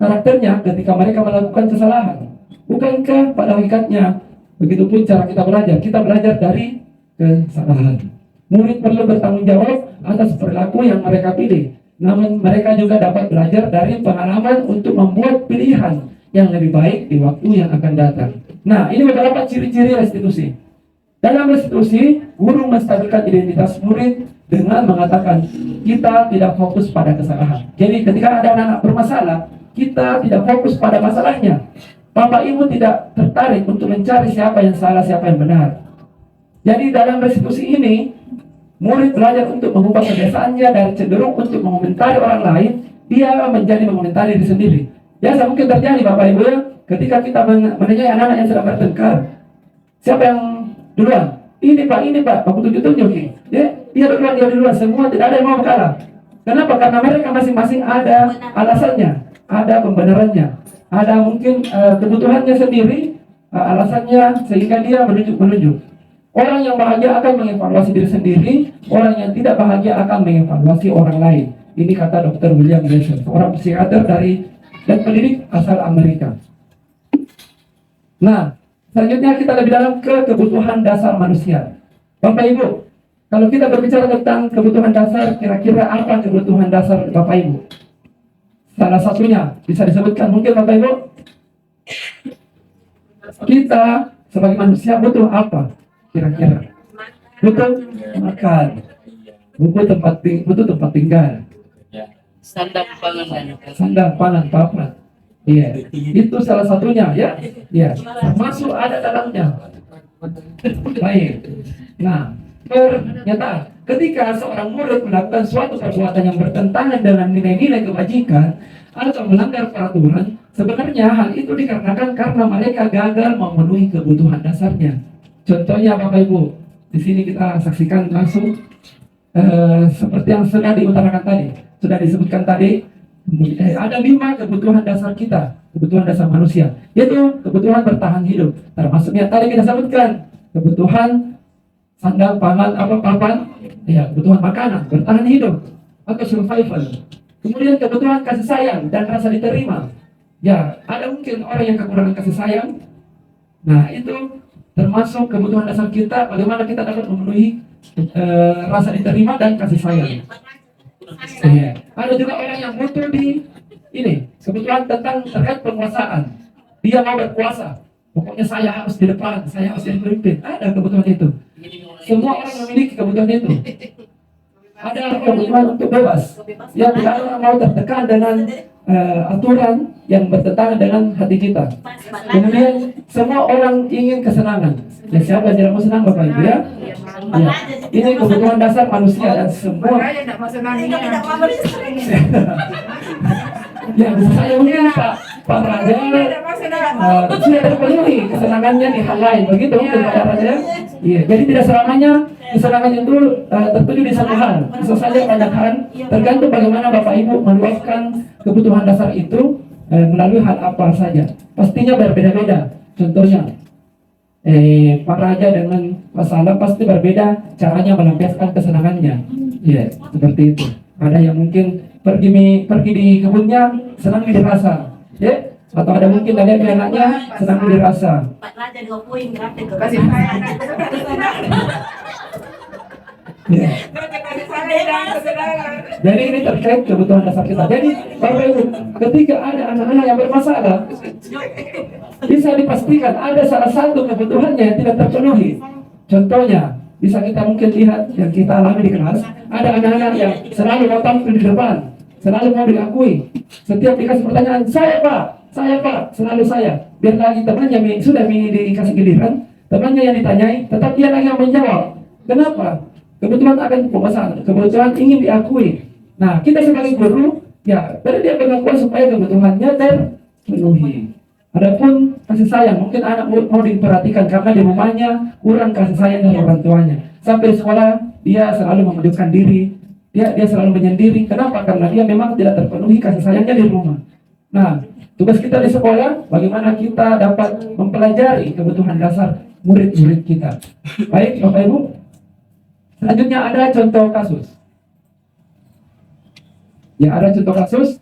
karakternya ketika mereka melakukan kesalahan. Bukankah pada hakikatnya begitupun cara kita belajar? Kita belajar dari kesalahan. Murid perlu bertanggung jawab atas perilaku yang mereka pilih. Namun mereka juga dapat belajar dari pengalaman untuk membuat pilihan yang lebih baik di waktu yang akan datang. Nah, ini beberapa ciri-ciri restitusi. Dalam restitusi, guru menstabilkan identitas murid dengan mengatakan kita tidak fokus pada kesalahan. Jadi ketika ada anak-anak bermasalah, kita tidak fokus pada masalahnya. Bapak Ibu tidak tertarik untuk mencari siapa yang salah, siapa yang benar. Jadi dalam restitusi ini, murid belajar untuk mengubah kebiasaannya dari cenderung untuk mengomentari orang lain, dia menjadi mengomentari diri sendiri. Biasa mungkin terjadi Bapak Ibu ya, ketika kita menanyai anak-anak yang sedang bertengkar, siapa yang duluan? Ini Pak, aku tunjuk-tunjuk nih. Dia duluan, semua tidak ada yang mau kalah. Kenapa? Karena mereka masing-masing ada alasannya, ada pembenarannya, ada mungkin kebutuhannya sendiri, alasannya sehingga dia menunjuk. Orang yang bahagia akan mengevaluasi diri sendiri, orang yang tidak bahagia akan mengevaluasi orang lain. Ini kata Dr. William Glasser, seorang psikiater dan pendidik asal Amerika. Nah, selanjutnya kita lebih dalam ke kebutuhan dasar manusia. Bapak Ibu, kalau kita berbicara tentang kebutuhan dasar, kira-kira apa kebutuhan dasar Bapak Ibu? Salah satunya bisa disebutkan mungkin Bapak Ibu. Kita sebagai manusia butuh apa? Kira-kira butuh makan, butuh tempat tinggal, sandang, pangan, papan. Iya, itu salah satunya ya. Iya, termasuk ada dalamnya. Baik. Nah, ternyata ketika seorang murid melakukan suatu perbuatan yang bertentangan dengan nilai-nilai kebajikan atau melanggar peraturan, sebenarnya hal itu dikarenakan karena mereka gagal memenuhi kebutuhan dasarnya. Contohnya Bapak Ibu, di sini kita saksikan langsung seperti yang sudah diutarakan tadi, sudah disebutkan tadi. Ada 5 kebutuhan dasar kita, kebutuhan dasar manusia, yaitu kebutuhan bertahan hidup, termasuk yang tadi kita sebutkan, kebutuhan sandang, pangan, papan, ya, kebutuhan makanan, bertahan hidup atau survival. Kemudian kebutuhan kasih sayang dan rasa diterima. Ya, ada mungkin orang yang kekurangan kasih sayang. Nah, itu termasuk kebutuhan dasar kita, bagaimana kita dapat memenuhi rasa diterima dan kasih sayang. Ya. Ada juga orang yang butuh di ini kebutuhan terkait penguasaan. Dia mau berkuasa, pokoknya saya harus di depan, saya harus jadi pemimpin. Ada kebutuhan itu. Semua orang memiliki kebutuhan itu. Ada kebutuhan untuk bebas. Yang tidak orang mau tertekan dengan aturan yang bertentangan dengan hati kita. Kemudian semua orang ingin kesenangan. Ya, siapa yang tidak mau senang Bapak Ibu ya? Ya. Ini kebutuhan dasar manusia dan semua. Ya, saya mungkin Pak Raja sudah terpenuhi kesenangannya di hal lain, begitu mungkin Pak Raja. Iya, jadi tidak selamanya kesenangan itu tertuju di satu hal. Bisa saja banyak hal, tergantung bagaimana Bapak Ibu meluaskan kebutuhan dasar itu melalui hal apa saja. Pastinya berbeda-beda. Contohnya, Pak Raja dengan Pak Salam pasti berbeda caranya melampiaskan kesenangannya. Iya, seperti itu. Ada yang mungkin pergi di kebunnya senang dirasa, ya. Atau ada mungkin ada anaknya senang dirasa. Ya. Jadi ini terkait kebutuhan dasar kita. Jadi Bapak Ibu, ketika ada anak-anak yang bermasalah, bisa dipastikan ada salah satu kebutuhannya yang tidak terpenuhi. Contohnya, bisa kita mungkin lihat yang kita alami di kelas, ada anak-anak yang selalu mau tampil di depan, selalu mau diakui. Setiap dikasih pertanyaan, saya Pak, selalu saya. Biar lagi temannya sudah dikasih giliran, temannya yang ditanyai, tetap dia lagi yang menjawab. Kenapa? Kebetulan akan pemasaran, kebetulan ingin diakui. Nah, kita sebagai guru, ya, tadi dia pengakuan supaya kebutuhannya terpenuhi. Adapun kasih sayang, mungkin anak mau diperhatikan karena di rumahnya kurang kasih sayang dari orang tuanya. Sampai di sekolah, dia selalu memendukkan diri, dia selalu menyendiri. Kenapa? Karena dia memang tidak terpenuhi kasih sayangnya di rumah. Nah, tugas kita di sekolah, bagaimana kita dapat mempelajari kebutuhan dasar murid-murid kita. Baik, Bapak Ibu. Selanjutnya ada contoh kasus. Ya, ada contoh kasus.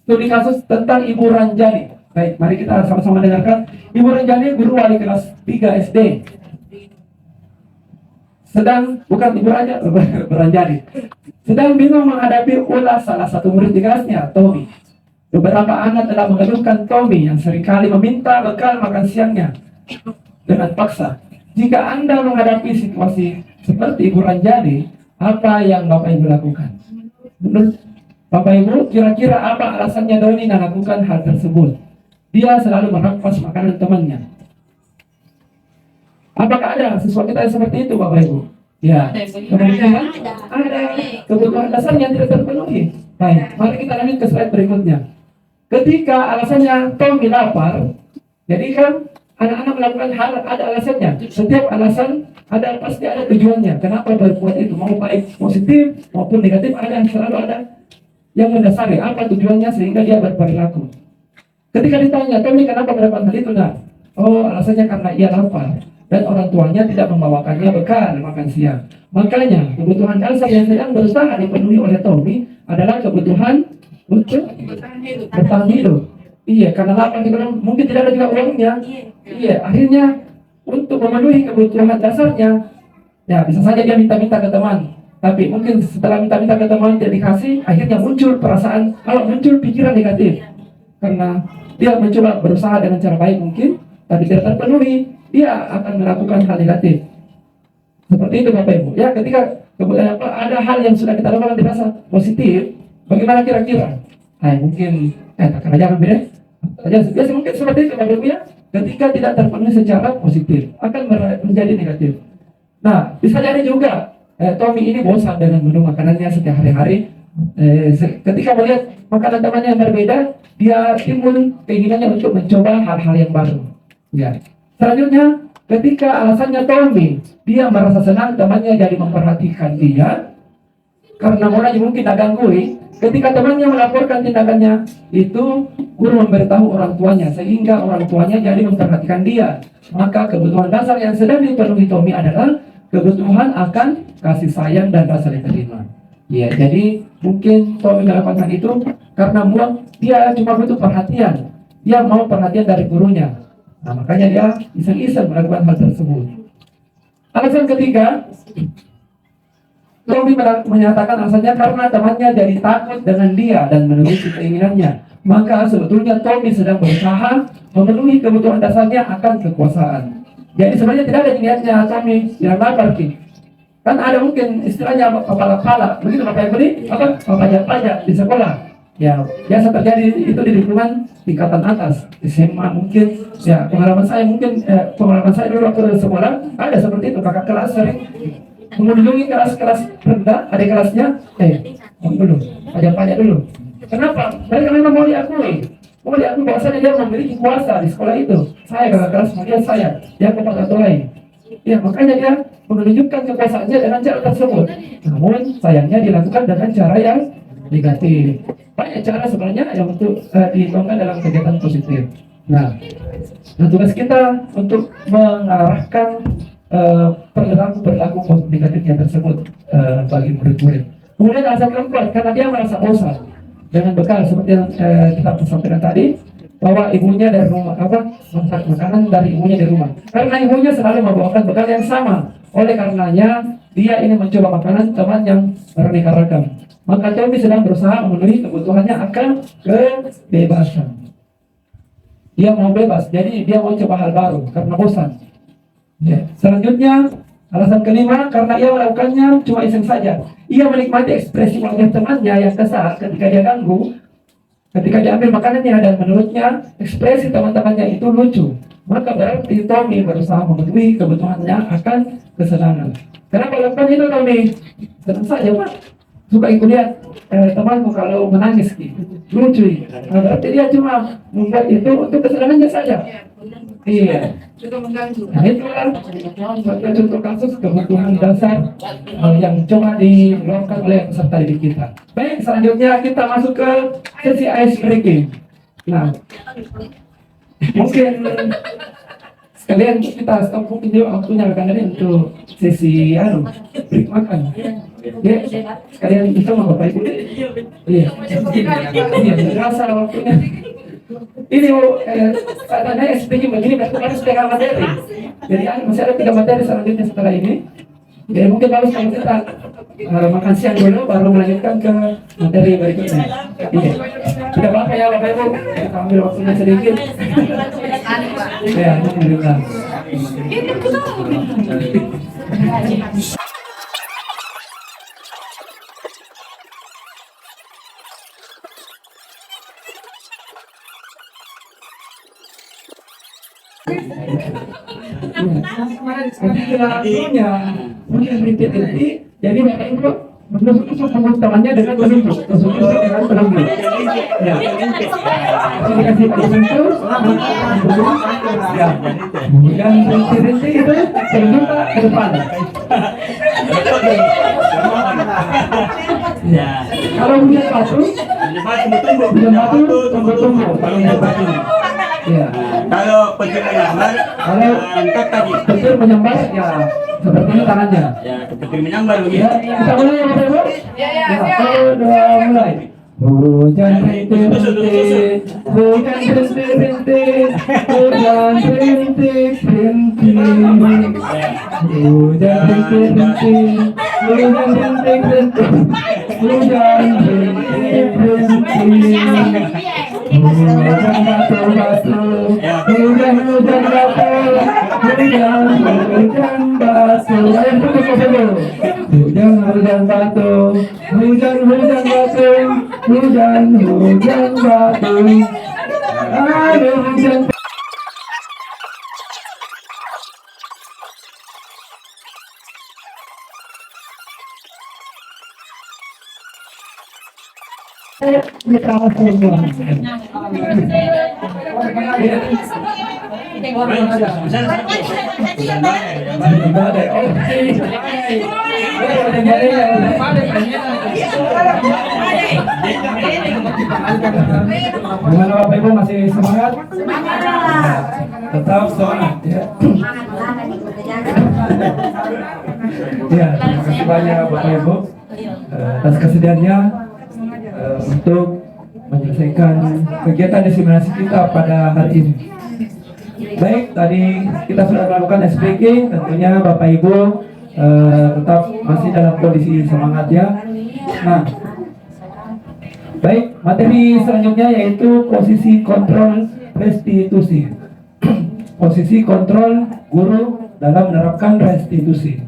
Studi kasus tentang Ibu Ranjani. Baik, mari kita sama-sama dengarkan. Ibu Ranjani, guru wali kelas 3 SD. Bukan Ibu Ranjani. Sedang bingung menghadapi ulah salah satu murid di kelasnya, Tommy. Beberapa anak telah mengeluhkan Tommy yang seringkali meminta bekal makan siangnya dengan paksa. Jika Anda menghadapi situasi seperti Ibu Ranjani, apa yang Bapak Ibu lakukan? Menurut Bapak Ibu, kira-kira apa alasannya Doni melakukan hal tersebut? Dia selalu merampas makanan temannya. Apakah ada siswa kita yang seperti itu, Bapak Ibu? Ya, kemungkinan ada kebutuhan dasar yang tidak terpenuhi. Baik, mari kita lanjut ke slide berikutnya. Ketika alasannya Tommy lapar, jadi kan anak-anak melakukan hal ada alasannya. Setiap alasan pasti ada tujuannya. Kenapa berbuat itu? Mau baik positif maupun negatif, selalu ada yang mendasari apa tujuannya sehingga dia berperilaku. Ketika ditanya, Tommy kenapa melakukan hal itu? Nah, alasannya karena ia lapar dan orang tuanya tidak membawakannya bekal makan siang. Makanya kebutuhan dasar yang sedang berusaha dipenuhi oleh Tommy adalah kebutuhan untuk bertahan hidup. Iya, karena lapar mungkin tidak ada juga uangnya. Iya, akhirnya untuk memenuhi kebutuhan dasarnya, ya bisa saja dia minta-minta ke teman. Tapi mungkin setelah minta-minta ke teman tidak dikasih, akhirnya muncul perasaan, muncul pikiran negatif. Karena dia mencoba berusaha dengan cara baik mungkin, tapi tidak terpenuhi, dia akan melakukan hal negatif. Seperti itu Bapak Ibu. Ya, ketika ada hal yang sudah kita lakukan dirasa positif, bagaimana kira-kira? Mungkin karena jangan beda. Biasa mungkin seperti itu Bapak Ibu ya. Ketika tidak terpenuhi secara positif, akan menjadi negatif. Nah, bisa jadi juga Tommy ini bosan dengan menu makanannya setiap hari-hari. Ketika melihat makanan temannya yang berbeda, dia timbul keinginannya untuk mencoba hal-hal yang baru. Ya. Selanjutnya, ketika alasannya Tommy, dia merasa senang temannya jadi memperhatikan dia, karena mulai mungkin agak gangguin. Ketika temannya melaporkan tindakannya, itu guru memberitahu orang tuanya, sehingga orang tuanya jadi memperhatikan dia. Maka kebutuhan dasar yang sedang dipenuhi Tommy adalah kebutuhan akan kasih sayang dan rasa diterima. Ya, jadi mungkin Tommy melakukan itu karena dia cuma butuh perhatian. Dia mau perhatian dari gurunya. Nah, makanya dia iseng-iseng melakukan hal tersebut. Alasan ketiga, Tommy menyatakan alasannya karena temannya jadi takut dengan dia dan menuruti keinginannya. Maka sebetulnya Tommy sedang berusaha memenuhi kebutuhan dasarnya akan kekuasaan. Jadi sebenarnya tidak ada niatnya Tommy yang lapar. Kan ada mungkin istilahnya kepala-kepala, begitu Bapak Ibu pajak-pajak di sekolah. Ya, biasa terjadi itu di lingkungan tingkatan atas, SMA mungkin. Ya, pengalaman saya dulu waktu di sekolah ada seperti itu, kakak kelas sering mengunjungi kelas-kelas rendah, adik kelasnya, dulu, pajak-pajak dulu. Kenapa? Mereka memang mau diakui bahwasanya dia memiliki kuasa di sekolah itu. Saya kakak kelas, kemudian dia kepada satu lain. Ya, makanya dia menunjukkan kekuasaannya dengan cara tersebut. Namun sayangnya dilakukan dengan cara yang negatif. Banyak cara sebenarnya yang untuk dikembangkan dalam kegiatan positif. Nah, tugas kita untuk mengarahkan perilaku negatifnya tersebut bagi murid-murid. Kemudian alasan keempat, karena dia merasa bosan dengan bekal seperti yang kita sampaikan tadi, bahwa ibunya dari rumah masak makanan dari ibunya di rumah. Karena ibunya selalu membawakan bekal yang sama. Oleh karenanya dia ingin mencoba makanan teman yang beraneka ragam. Maka Tommy sedang berusaha memenuhi kebutuhannya akan kebebasan. Dia mau bebas, jadi dia mau coba hal baru karena bosan. Ya. Selanjutnya Alasan kelima, karena ia melakukannya cuma iseng saja. Ia menikmati ekspresi wajah temannya yang kesal ketika dia ganggu, ketika diambil makanannya, dan menurutnya ekspresi teman-temannya itu lucu. Maka berarti Tommy berusaha memenuhi kebutuhannya akan kesenangan. Kenapa lakukan itu Tommy? Senang saja Pak. Suka ikut lihat temanku kalau menangis gitu. Lucu. Nah, berarti dia cuma membuat itu untuk kesenangannya saja. Iya. Nah, itulah satu contoh kasus kebutuhan dasar yang coba dilakukan oleh peserta didik kita. Baik, selanjutnya kita masuk ke sesi ice breaking. Nah, mungkin sekalian kita stop mungkin juga waktunya karena ini untuk sesi break makan. Ya, sekalian itu mau Bapak Ibu. Iya. Iya, terasa waktunya. Ini katanya SPG begini harus pegang materi. Jadi masih ada 3 materi selanjutnya setelah ini. Jadi mungkin harus kalau kita makan siang dulu baru melanjutkan ke materi berikutnya. Iya. Tidak apa-apa ya Bapak Ibu. Kita ambil waktunya sedikit. Ya, alhamdulillah. Punya berhenti. Jadi Bapak Ibu menusuk temannya dengan penunjuk, dengan penunjuk. Ya, dikasih penunjuk, ya, kemudian berhenti itu terbuka ke depan. Ya, kalau hujan batu, tunggu, kalau hujan batu. Ya. Kalau petir menyambar, angkat tadi. Petir menyambar, ya seperti ini tangannya. Ya, petir menyambar begitu. Ya, kita mulai ya Bapak Ibu. Ya, 1, 2, mulai. Hujan rintik, hujan rintik, hujan rintik, hujan rintik, hujan rintik, hujan rintik. Hujan batu, hujan batu, hujan batu. Yang tutup dulu. Hujan batu, hujan batu, hujan batu. Aduh hujan. Mitra semua. Gimana Bapak Ibu masih semangat? Tetap semangat ya. Ya, terima kasih banyak Bapak Ibu atas kesediaannya untuk menyelesaikan kegiatan diseminasi kita pada hari ini. Baik, tadi kita sudah melakukan SPG, tentunya Bapak Ibu tetap masih dalam kondisi semangat ya. Nah, baik, materi selanjutnya yaitu posisi kontrol restitusi. Posisi kontrol guru dalam menerapkan restitusi.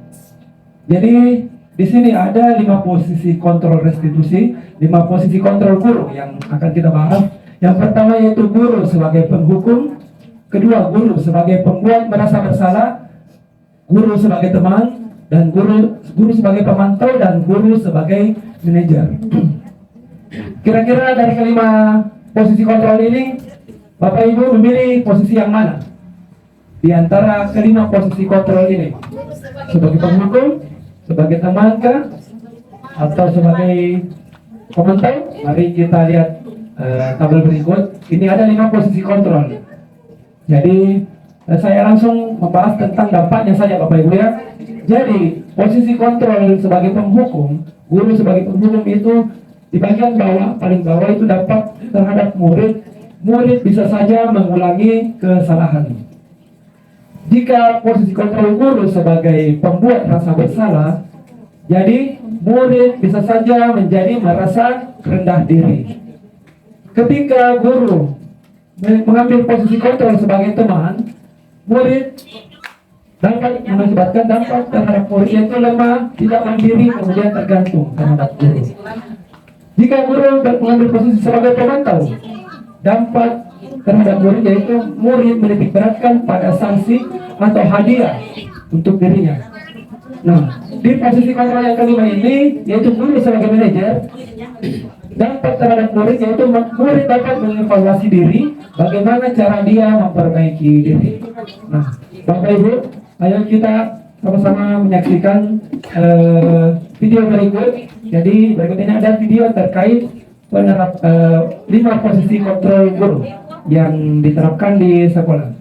Jadi di sini ada 5 posisi kontrol restitusi, 5 posisi kontrol guru yang akan kita bahas. Yang pertama yaitu guru sebagai penghukum, kedua guru sebagai pembuat merasa bersalah, guru sebagai teman, dan guru sebagai pemantau, dan guru sebagai manajer. Kira-kira dari kelima posisi kontrol ini, Bapak Ibu memilih posisi yang mana di antara kelima posisi kontrol ini? Sebagai penghukum, sebagai teman kah, atau sebagai pemantau? Mari kita lihat tabel berikut. Ini ada 5 posisi kontrol. Jadi saya langsung membahas tentang dampaknya saja Bapak Ibu ya. Jadi posisi kontrol sebagai penghukum, guru sebagai penghukum itu di bagian bawah, paling bawah itu dampak terhadap murid. Murid bisa saja mengulangi kesalahan. Jika posisi kontrol guru sebagai pembuat rasa bersalah, jadi murid bisa saja menjadi merasa rendah diri. Ketika guru mengambil posisi kontrol sebagai teman, murid dapat mengakibatkan dampak terhadap murid yaitu lemah, tidak mandiri, kemudian tergantung terhadap guru. Jika guru mengambil posisi sebagai pemantau, dampak terhadap murid yaitu murid menitik beratkan pada sanksi atau hadiah untuk dirinya. Nah, di posisi kontrol yang kelima ini yaitu guru sebagai manajer, dampak terhadap murid yaitu murid dapat mengevaluasi diri, bagaimana cara dia memperbaiki diri. Nah, Bapak Ibu, ayo kita sama-sama menyaksikan video berikut. Jadi berikut ini ada video terkait 5 posisi kontrol guru yang diterapkan di sekolah.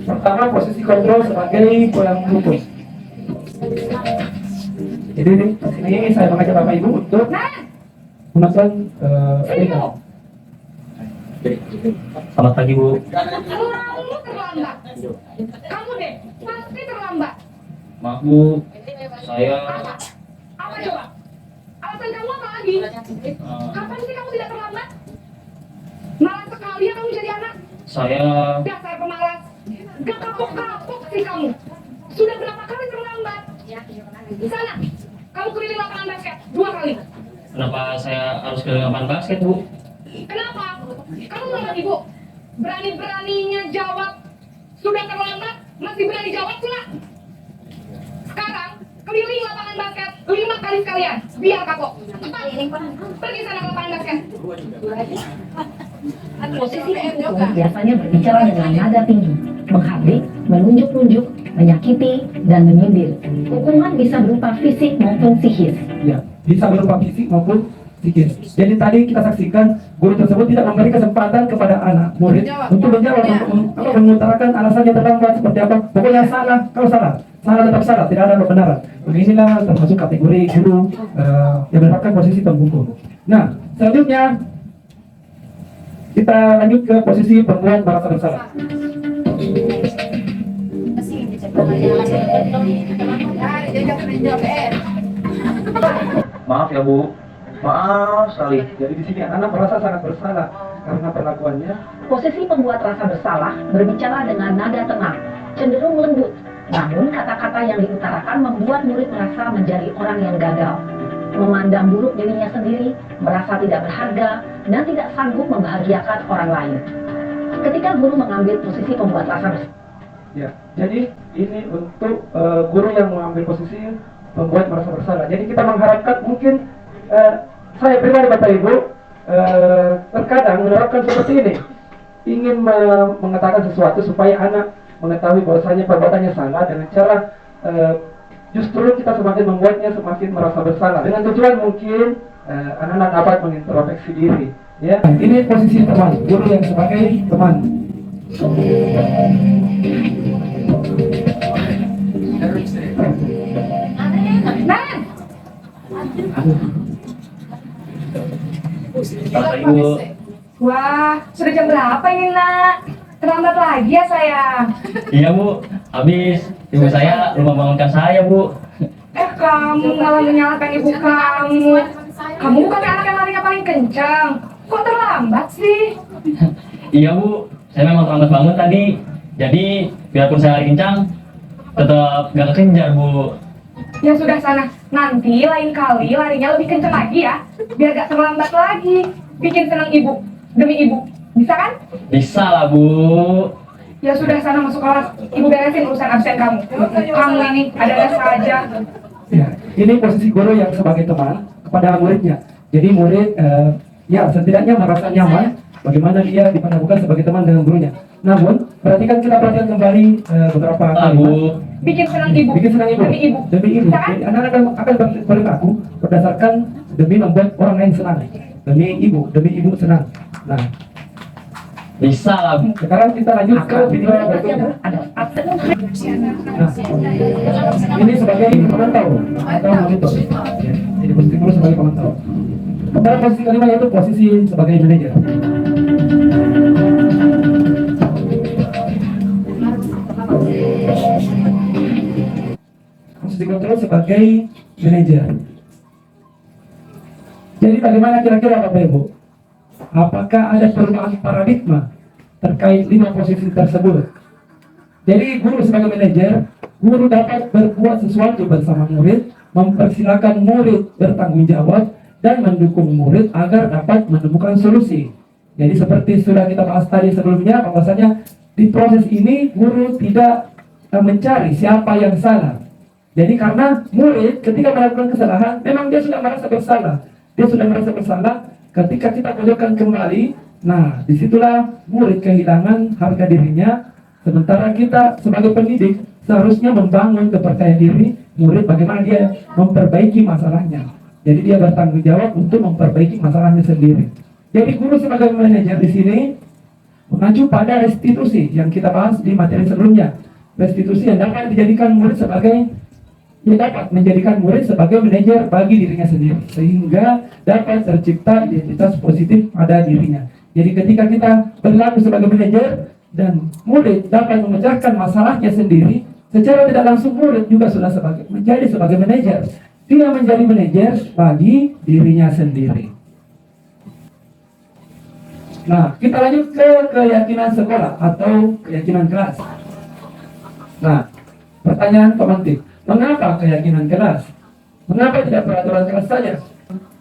Pertama, posisi kontrol sebagai pemukul. Jadi di sini saya mengajak Bapak Ibu untuk menonton video. Selamat pagi Bu. Kamu terlambat. Kamu deh, pasti terlambat. Maaf Bu, saya Apa coba? Alasan kamu apa lagi? Kapan sih kamu tidak terlambat? Malas sekali ya kamu jadi anak. saya Dasar pemalas. Gak kapok-kapok sih kamu. Sudah berapa kali terlambat? Sana, kamu keliling lapangan basket 2 kali. kenapa saya harus ke lapangan basket Bu? Kenapa? Kamu nggak ibu? Berani-beraninya jawab. Sudah terlambat, masih berani jawab pula. Sekarang, keliling lapangan basket 5 kali sekalian. Biar kapok. Cepat, pergi sana ke lapangan basket. Posisi itu biasanya berbicara dengan nada tinggi, menghardik, menunjuk-nunjuk, menyakiti, dan menyindir. Hukuman bisa berupa fisik maupun psikis. Ya, bisa berupa fisik maupun psikis. Jadi tadi kita saksikan guru tersebut tidak memberi kesempatan kepada anak murid untuk menjawab, untuk mengutarakan alasannya terlambat seperti apa. Pokoknya salah, kalau salah, salah tetap salah, tidak ada kebenaran. Beginilah termasuk kategori guru yang mendapatkan posisi pembungkuk. Nah, selanjutnya kita lanjut ke posisi pembuat merasa bersalah. Maaf ya Bu, maaf sekali. Jadi di sini anak merasa sangat bersalah karena perlakuannya. Posisi pembuat rasa bersalah berbicara dengan nada tenang, cenderung lembut. Namun kata-kata yang diutarakan membuat murid merasa menjadi orang yang gagal, memandang buruk dirinya sendiri, merasa tidak berharga, dan tidak sanggup membahagiakan orang lain. Ketika guru mengambil posisi pembuat rasa bersalah, Ya, jadi ini untuk guru yang mengambil posisi membuat merasa bersalah. Jadi kita mengharapkan mungkin saya pribadi Bapak Ibu terkadang menerapkan seperti ini, ingin mengatakan sesuatu supaya anak mengetahui bahwasanya perbuatannya salah dengan cara justru kita semakin membuatnya semakin merasa bersalah dengan tujuan mungkin anak-anak dapat mengintrospeksi diri. Ya, ini posisi teman, guru yang sebagai teman. Selamat pagi Bu. Wah, sudah jam berapa ini nak? Terlambat lagi ya saya. Iya Bu, habis ibu saya lupa bangunkan saya Bu. Kamu malah menyalahkan ibu kamu. Kamu bukan anak yang larinya paling kencang. Kok terlambat sih? Iya Bu, saya memang terlambat bangun tadi. Jadi biarpun saya lari kencang, tetap gak kekejar Bu. Ya sudah sana, nanti lain kali larinya lebih kencang lagi ya. Biar gak terlambat lagi. Bikin senang ibu, demi ibu. Bisa kan? Bisa lah Bu. Ya sudah sana masuk kelas. Ibu beresin urusan absen kamu. Kamu ini ada saja. Ya, ini posisi guru yang sebagai teman kepada muridnya. Jadi murid ya setidaknya merasa nyaman bagaimana dia diperlakukan sebagai teman dengan gurunya. Namun perhatikan kembali beberapa Bu. Bikin senang ibu. Bikin senang ibu. Demi ibu. Demi ibu. Bisa kan? Jadi anak-anak akan berperilaku berdasarkan demi membuat orang lain senang. Demi ibu senang. Nah, Bisa lah Bu. sekarang kita lanjut ke video berikutnya. Nah, ini sebagai pemantau atau monitor. Ya, jadi posisi guru sebagai pemantau. Kemudian posisi kelima yaitu posisi sebagai manajer. Posisi kontrol sebagai manajer. Jadi bagaimana kira-kira Bapak Ibu? Apakah ada perubahan paradigma terkait 5 posisi tersebut? Jadi guru sebagai manajer, guru dapat berbuat sesuatu bersama murid, mempersilakan murid bertanggung jawab, dan mendukung murid agar dapat menemukan solusi. Jadi seperti sudah kita bahas tadi sebelumnya, bahwasanya di proses ini guru tidak mencari siapa yang salah. Jadi karena murid ketika melakukan kesalahan, memang dia sudah merasa bersalah. Dia sudah merasa bersalah. Ketika kita pojokkan kembali, nah disitulah murid kehilangan harga dirinya. Sementara kita sebagai pendidik seharusnya membangun kepercayaan diri murid bagaimana dia memperbaiki masalahnya. Jadi dia bertanggung jawab untuk memperbaiki masalahnya sendiri. Jadi guru sebagai manajer di sini mengacu pada restitusi yang kita bahas di materi sebelumnya. Restitusi yang dapat dijadikan murid sebagai manajer bagi dirinya sendiri, sehingga dapat tercipta identitas positif pada dirinya. Jadi ketika kita berlaku sebagai manajer dan murid dapat memecahkan masalahnya sendiri, secara tidak langsung murid juga sudah menjadi sebagai manajer. Dia menjadi manajer bagi dirinya sendiri. Nah, kita lanjut ke keyakinan sekolah atau keyakinan kelas. Nah, pertanyaan pemantik, mengapa keyakinan kelas? Mengapa tidak peraturan kelas saja?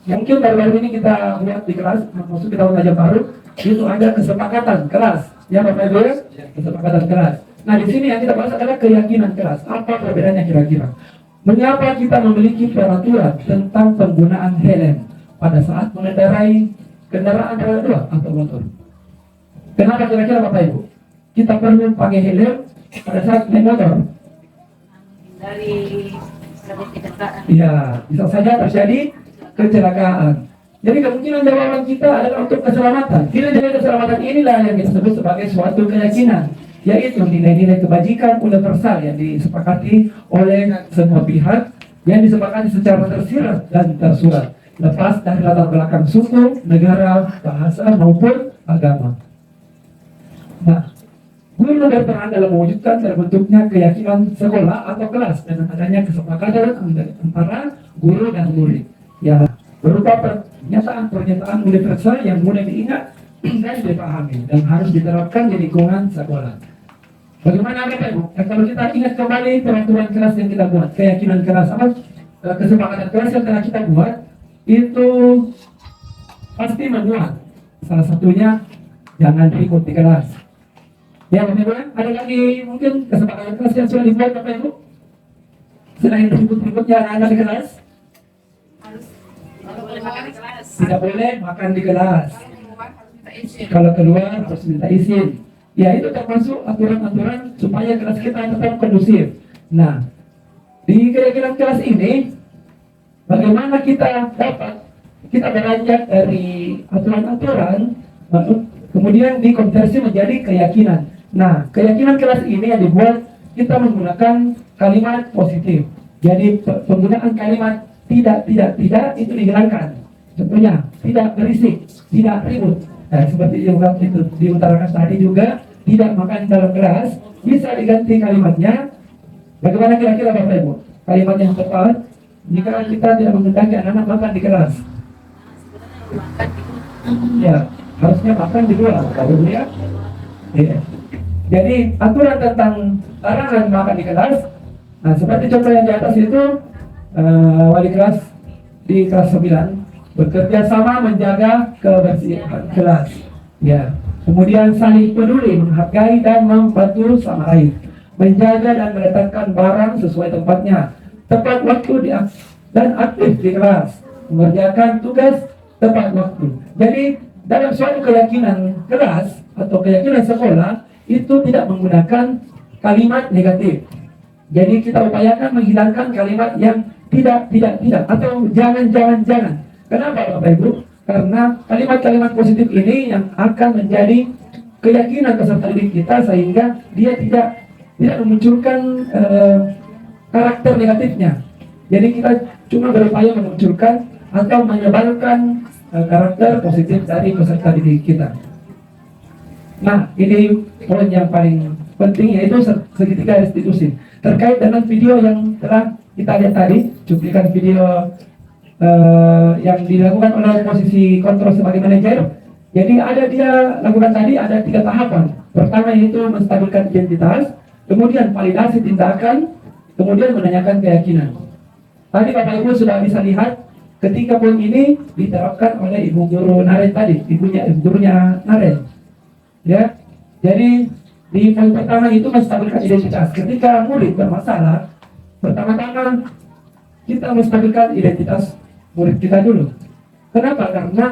Mungkin baru-baru ini kita lihat di kelas, maksud kita tahun aja baru, itu ada kesepakatan kelas. Ya Bapak Ibu, kesepakatan kelas. Nah di sini yang kita bahas adalah keyakinan kelas. Apa perbedaannya kira-kira? Mengapa kita memiliki peraturan tentang penggunaan helm pada saat mengendarai kendaraan roda 2 atau motor? Kenapa kira-kira Bapak Ibu kita perlu pakai helm pada saat naik motor? Dari kecelakaan. Iya, bisa saja terjadi kecelakaan. Jadi kemungkinan jawaban kita adalah untuk keselamatan. Nilai-nilai keselamatan inilah yang kita sebut sebagai suatu keyakinan, yaitu nilai-nilai kebajikan universal yang disepakati oleh semua pihak, yang disepakati secara tersirat dan tersurat, lepas dari latar belakang suku, negara, bahasa maupun agama. Nah, guru berperan dalam mewujudkan terbentuknya keyakinan sekolah atau kelas dengan adanya kesepakatan antara guru dan murid. Ya, berupa pernyataan universal yang mudah diingat dan dipahami dan harus diterapkan di lingkungan sekolah. Bagaimana Bapak Ibu? Kalau kita ingat kembali peraturan kelas yang kita buat, keyakinan kelas kesepakatan kelas yang telah kita buat, itu pasti memuat. Salah satunya jangan ribut di kelas. Ya Bapak Ibu, ada lagi mungkin kesepakatan kelas yang sudah dibuat Bapak Ibu? Selain ribut-ributnya anak-anak di kelas, tidak boleh makan di kelas. Kalau keluar harus minta izin. Ya itu termasuk aturan-aturan supaya kelas kita tetap kondusif. Nah, di keyakinan kelas ini, bagaimana kita beranjak dari aturan-aturan, kemudian dikonversi menjadi keyakinan. Nah, keyakinan kelas ini yang dibuat kita menggunakan kalimat positif. Jadi penggunaan kalimat tidak itu dihilangkan. Contohnya, tidak berisik, tidak ribut. Nah, seperti yang itu diutarakan tadi juga, tidak makan dalam kelas, bisa diganti kalimatnya. Bagaimana kira-kira Bapak Ibu? Kalimat yang tepat jika kita tidak menghendaki anak-anak makan di kelas. Ya, harusnya makan di luar, kalau ya. Ya. Jadi aturan tentang larangan makan di kelas. Nah, seperti contoh yang di atas itu, wali kelas di kelas 9 bekerja sama menjaga kebersihan kelas. Ya. Kemudian saling peduli, menghargai dan membantu sama lain, menjaga dan meletakkan barang sesuai tempatnya, tepat waktu dan aktif di kelas, mengerjakan tugas tepat waktu. Jadi dalam suatu keyakinan kelas atau keyakinan sekolah itu tidak menggunakan kalimat negatif. Jadi kita upayakan menghilangkan kalimat yang tidak atau jangan. Kenapa Bapak Ibu? Karena kalimat-kalimat positif ini yang akan menjadi keyakinan peserta didik kita, sehingga dia tidak memunculkan karakter negatifnya. Jadi kita cuma berupaya memunculkan atau menyebarkan karakter positif dari peserta didik kita. Nah, ini poin yang paling penting, yaitu segitiga restitusi. Terkait dengan video yang telah kita lihat tadi, cuplikan video yang dilakukan oleh posisi kontrol sebagai manajer. Jadi dia lakukan tadi ada 3 tahapan. Pertama yaitu menstabilkan identitas, kemudian validasi tindakan, kemudian menanyakan keyakinan. Tadi Bapak Ibu sudah bisa lihat ketika poin ini diterapkan oleh Ibu Guru Naren tadi, gurunya Naren. Ya, jadi di poin pertama itu menstabilkan identitas. Ketika murid bermasalah, pertama-tama kita menstabilkan identitas murid kita dulu. Kenapa? Karena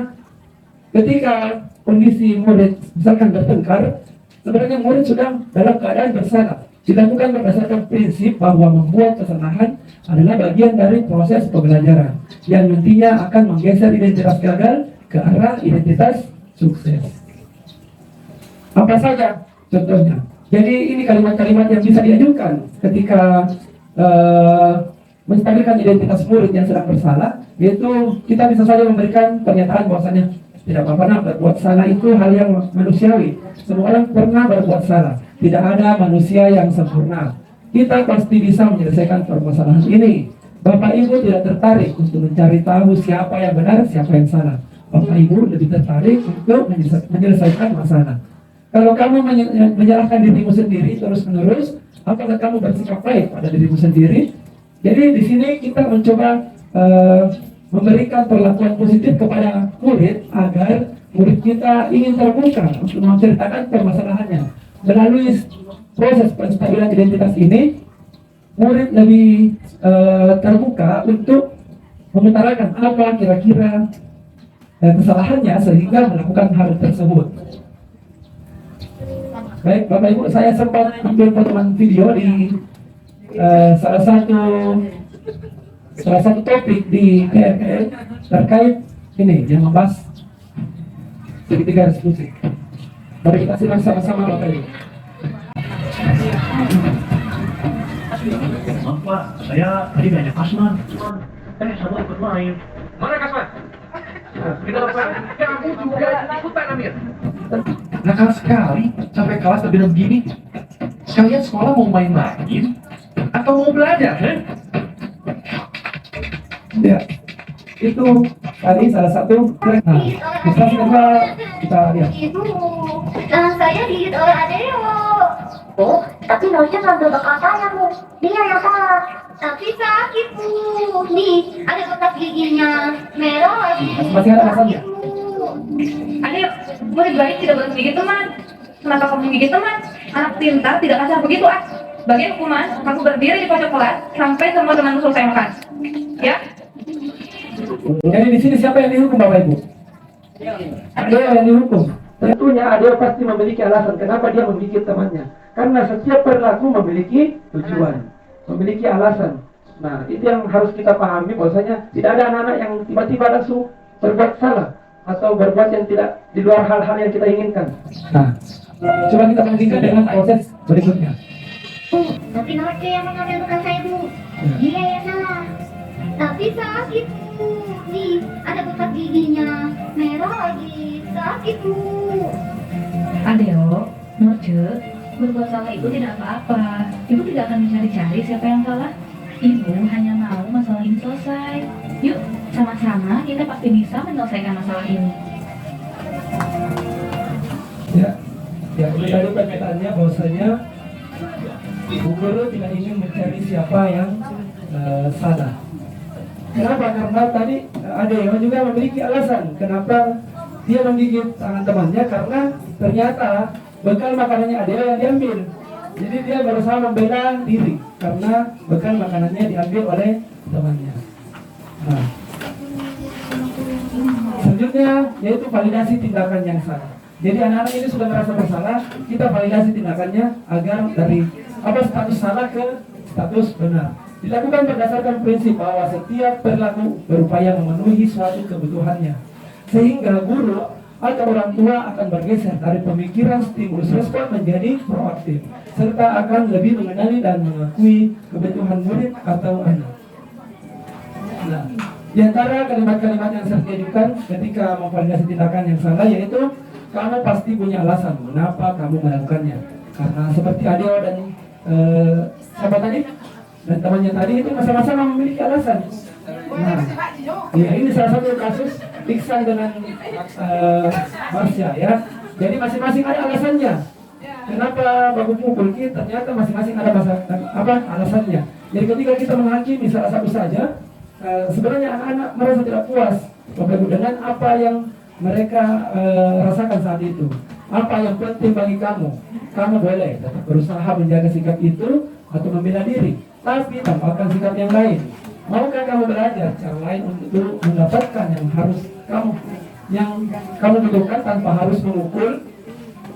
ketika kondisi murid misalkan bertengkar, sebenarnya murid sudah dalam keadaan bersalah. Dilakukan berdasarkan prinsip bahwa membuat kesalahan adalah bagian dari proses pembelajaran yang nantinya akan menggeser identitas gagal ke arah identitas sukses. Apa saja contohnya? Jadi ini kalimat-kalimat yang bisa diajukan ketika menstabilkan identitas murid yang sedang bersalah, yaitu kita bisa saja memberikan pernyataan bahwasanya tidak apa-apa berbuat salah itu hal yang manusiawi. Semua orang pernah berbuat salah. Tidak ada manusia yang sempurna. Kita pasti bisa menyelesaikan permasalahan ini. Bapak Ibu tidak tertarik untuk mencari tahu siapa yang benar, siapa yang salah. Bapak Ibu lebih tertarik untuk menyelesaikan masalah. Kalau kamu menyalahkan dirimu sendiri terus-menerus, apakah kamu bersikap baik pada dirimu sendiri? Jadi di sini kita mencoba memberikan perlakuan positif kepada murid agar murid kita ingin terbuka untuk menceritakan permasalahannya. Melalui proses penstabilan identitas ini, murid lebih terbuka untuk mengutarakan apa kira-kira kesalahannya sehingga melakukan hal tersebut. Baik, Bapak Ibu, saya sempat ambil potongan video di salah satu topik di KRL terkait ini yang membahas segitiga resolusi. Mari kita simak sama-sama Bapak Ibu. Maaf Pak, saya tadi ngajak Kasman. Sama ikut main. Mana Kasman? Kita lupa. Kamu juga ikutan Amir. Nakal sekali, sampai kelas lebih begini. Kalian sekolah mau main-main atau mau belajar? Ya, itu tadi salah satu. Nah, kita lihat. Ibu, saya digigit oleh Adeo. Oh, tapi Norja ngambil bekal saya, Bu. Dia yang salah. Tapi sakit, Bu. Nih, ada bekas giginya. Merah lagi. Masih ada alasannya? Adeo, murid baik tidak boleh menggigit teman. Kenapa kamu menggigit teman? Anak pintar tidak kasar begitu, ah. Bagi hukuman, kamu berdiri di pojok kelas sampai semua temanmu selesai makan. Ya? Jadi di sini siapa yang dihukum Bapak Ibu? Adeo yang dihukum. Tentunya Adeo pasti memiliki alasan kenapa dia menggigit temannya. Karena setiap perilaku memiliki tujuan, memiliki alasan. Nah, itu yang harus kita pahami bahwasanya tidak ada anak-anak yang tiba-tiba langsung berbuat salah atau berbuat yang tidak di luar hal-hal yang kita inginkan. Nah, coba kita bandingkan dengan proses berikutnya. Tapi Norja yang mengambil bekal saya, Bu. Dia yang salah. Tapi sakit, Bu. Nih, ada bekas giginya. Merah lagi. Sakit, Bu. Adeo, Norje, berbuat salah itu tidak apa-apa. Ibu tidak akan mencari-cari siapa yang salah. Ibu hanya mau masalah ini selesai. Yuk, sama-sama kita pasti bisa menyelesaikan masalah ini. Ya, itu tadi pernyataannya bahwasanya Bu Guru tidak ingin mencari siapa yang salah. Kenapa? Karena tadi Adeo juga memiliki alasan kenapa dia menggigit tangan temannya, karena ternyata bekal makanannya Adeo yang diambil. Jadi dia berusaha membela diri karena bekal makanannya diambil oleh temannya. Nah, selanjutnya yaitu validasi tindakan yang salah. Jadi anak-anak ini sudah merasa bersalah, kita validasi tindakannya agar dari status salah ke status benar. Dilakukan berdasarkan prinsip bahwa setiap perilaku berupaya memenuhi suatu kebutuhannya, sehingga guru atau orang tua akan bergeser dari pemikiran stimulus respon menjadi proaktif, serta akan lebih mengenali dan mengakui kebutuhan murid atau anak. Nah, di antara kalimat-kalimat yang saya ajukan ketika memvalidasi tindakan yang salah yaitu kamu pasti punya alasan mengapa kamu melakukannya. Karena seperti Adeo dan siapa tadi? Dan temannya tadi itu sama-sama memiliki alasan. Nah, ya ini salah satu kasus Iksan dengan Marsha ya. Jadi masing-masing ada alasannya. kenapa baku pukul kita? Ternyata masing-masing ada alasannya. Jadi ketika kita menghakimi salah satu saja, sebenarnya anak-anak merasa tidak puas Bapak Ibu dengan apa yang mereka rasakan saat itu. Apa yang penting bagi kamu? Kamu boleh tetap berusaha menjaga sikap itu atau membela diri, tapi tampakkan sikap yang lain. Maukah kamu belajar cara lain untuk mendapatkan yang kamu butuhkan tanpa harus memukul?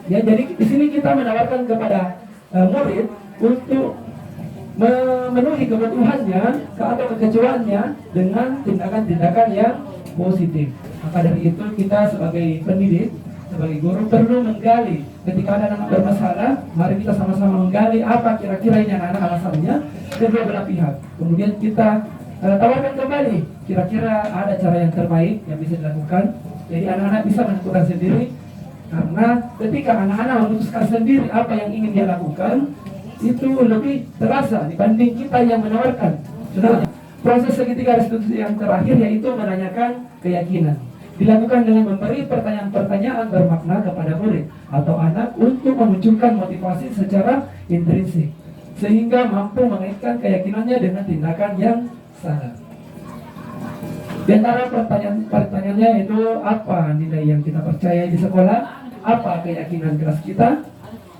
Ya, jadi di sini kita menawarkan kepada murid untuk memenuhi kebutuhannya atau kekecewanya dengan tindakan-tindakan yang positif. Maka dari itu kita sebagai pendidik, sebagai guru perlu menggali ketika ada anak bermasalah, mari kita sama-sama menggali apa kira-kira ini anak-anak alasannya kedua belah pihak. Kemudian kita tawarkan kembali kira-kira ada cara yang terbaik yang bisa dilakukan. Jadi anak-anak bisa menentukan sendiri, karena ketika anak-anak memutuskan sendiri apa yang ingin dia lakukan, itu lebih terasa dibanding kita yang menawarkan. Sebenarnya proses segitiga restitusi yang terakhir yaitu menanyakan keyakinan, dilakukan dengan memberi pertanyaan-pertanyaan bermakna kepada murid atau anak untuk memunculkan motivasi secara intrinsik sehingga mampu mengaitkan keyakinannya dengan tindakan yang salah. Di antara pertanyaannya itu apa nilai yang kita percaya di sekolah, apa keyakinan kelas kita,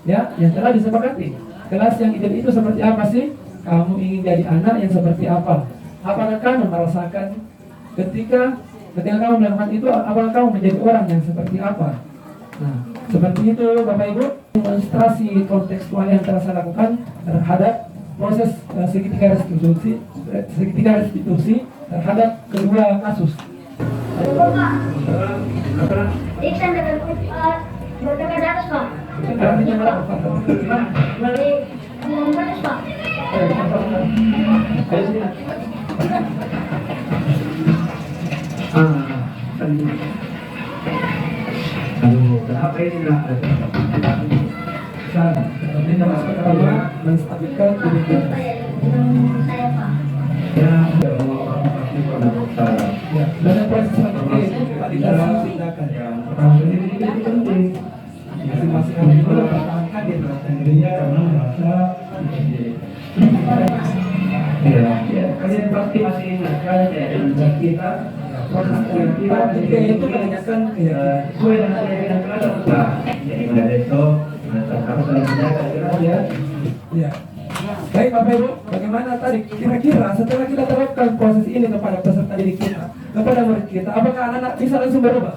ya, yang telah disepakati. Kelas yang ideal itu seperti apa sih? Kamu ingin jadi anak yang seperti apa? Apakah kamu merasakan ketika kamu melakukan itu, apakah kamu menjadi orang yang seperti apa? Nah, seperti itu Bapak Ibu, demonstrasi kontekstual yang telah saya lakukan terhadap proses segitiga restitusi terhadap kedua kasus. Iksan dengan berdekat di atas, Pak. Artinya berapa? Balik atas, Pak. Ayo sini. Aduh, kenapa ini nak? Ini masuk pertama menstabilkan kehidupan. Saya, Pak. Ya, dan proses selanjutnya itu validasi tindakan. Pertama ini penting. Masing-masing orang itu mempertahankan dirinya karena merasa ya, kalian pasti masih ingat kan dan kita proses kita itu menanyakan sesuai dengan keyakinan kita. Jadi pada besok harus saling menjaga ya. Ya. Baik Bapak Ibu, bagaimana tadi kira-kira setelah kita terapkan proses ini kepada peserta didik kita, kepada murid kita, apakah anak-anak bisa langsung berubah?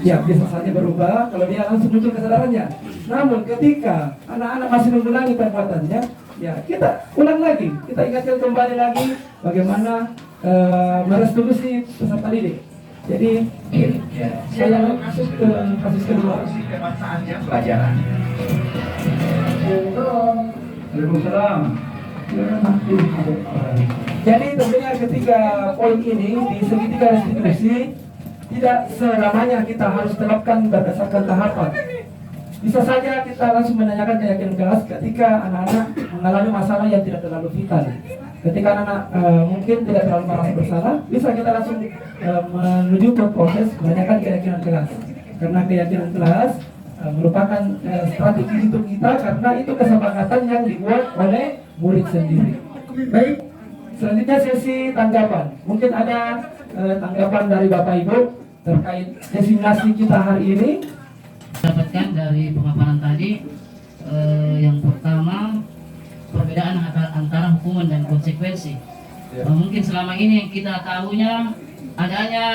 Ya, bisa saja berubah kalau dia langsung muncul kesadarannya. Namun ketika anak-anak masih mengulangi perbuatannya, ya kita ulang lagi, kita ingatkan kembali lagi bagaimana merestitusi peserta didik. Jadi saya masuk ke kasus kedua. Pelajaran. Waalaikumsalam. Jadi tentunya ketika poin ini di segitiga restitusi tidak selamanya kita harus terapkan berdasarkan tahapan. Bisa saja kita langsung menanyakan keyakinan kelas ketika anak-anak mengalami masalah yang tidak terlalu vital. Ketika anak-anak mungkin tidak terlalu merasa bersalah, bisa kita langsung menuju ke proses menanyakan keyakinan kelas. Karena keyakinan kelas merupakan strategi hidup kita karena itu kesepakatan yang dibuat oleh murid sendiri. Baik, selanjutnya sesi tanggapan. Mungkin ada tanggapan dari Bapak Ibu terkait destinasi kita hari ini. Dapatkan dari pemaparan tadi, yang pertama perbedaan antara hukuman dan konsekuensi. Mungkin selama ini yang kita tahunya adanya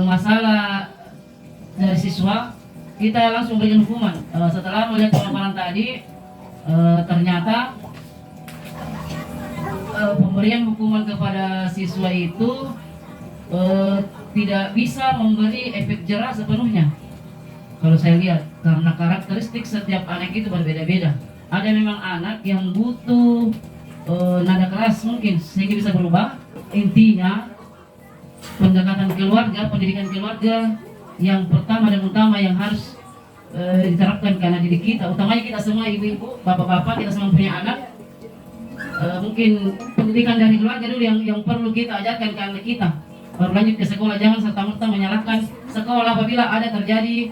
masalah dari siswa, kita langsung berikan hukuman. Setelah melihat pemaparan tadi, ternyata pemberian hukuman kepada siswa itu tidak bisa memberi efek jerah sepenuhnya. Kalau saya lihat, karena karakteristik setiap anak itu berbeda-beda. Ada memang anak yang butuh nada keras mungkin sehingga bisa berubah. Intinya pendekatan keluarga, pendidikan keluarga yang pertama dan utama yang harus diterapkan karena didik kita, utamanya kita semua ibu-ibu, bapak-bapak, kita semua punya anak. Mungkin pendidikan dari keluarga dulu yang perlu kita ajarkan ke anak kita. Baru lanjut ke sekolah, jangan serta-merta menyalahkan sekolah apabila ada terjadi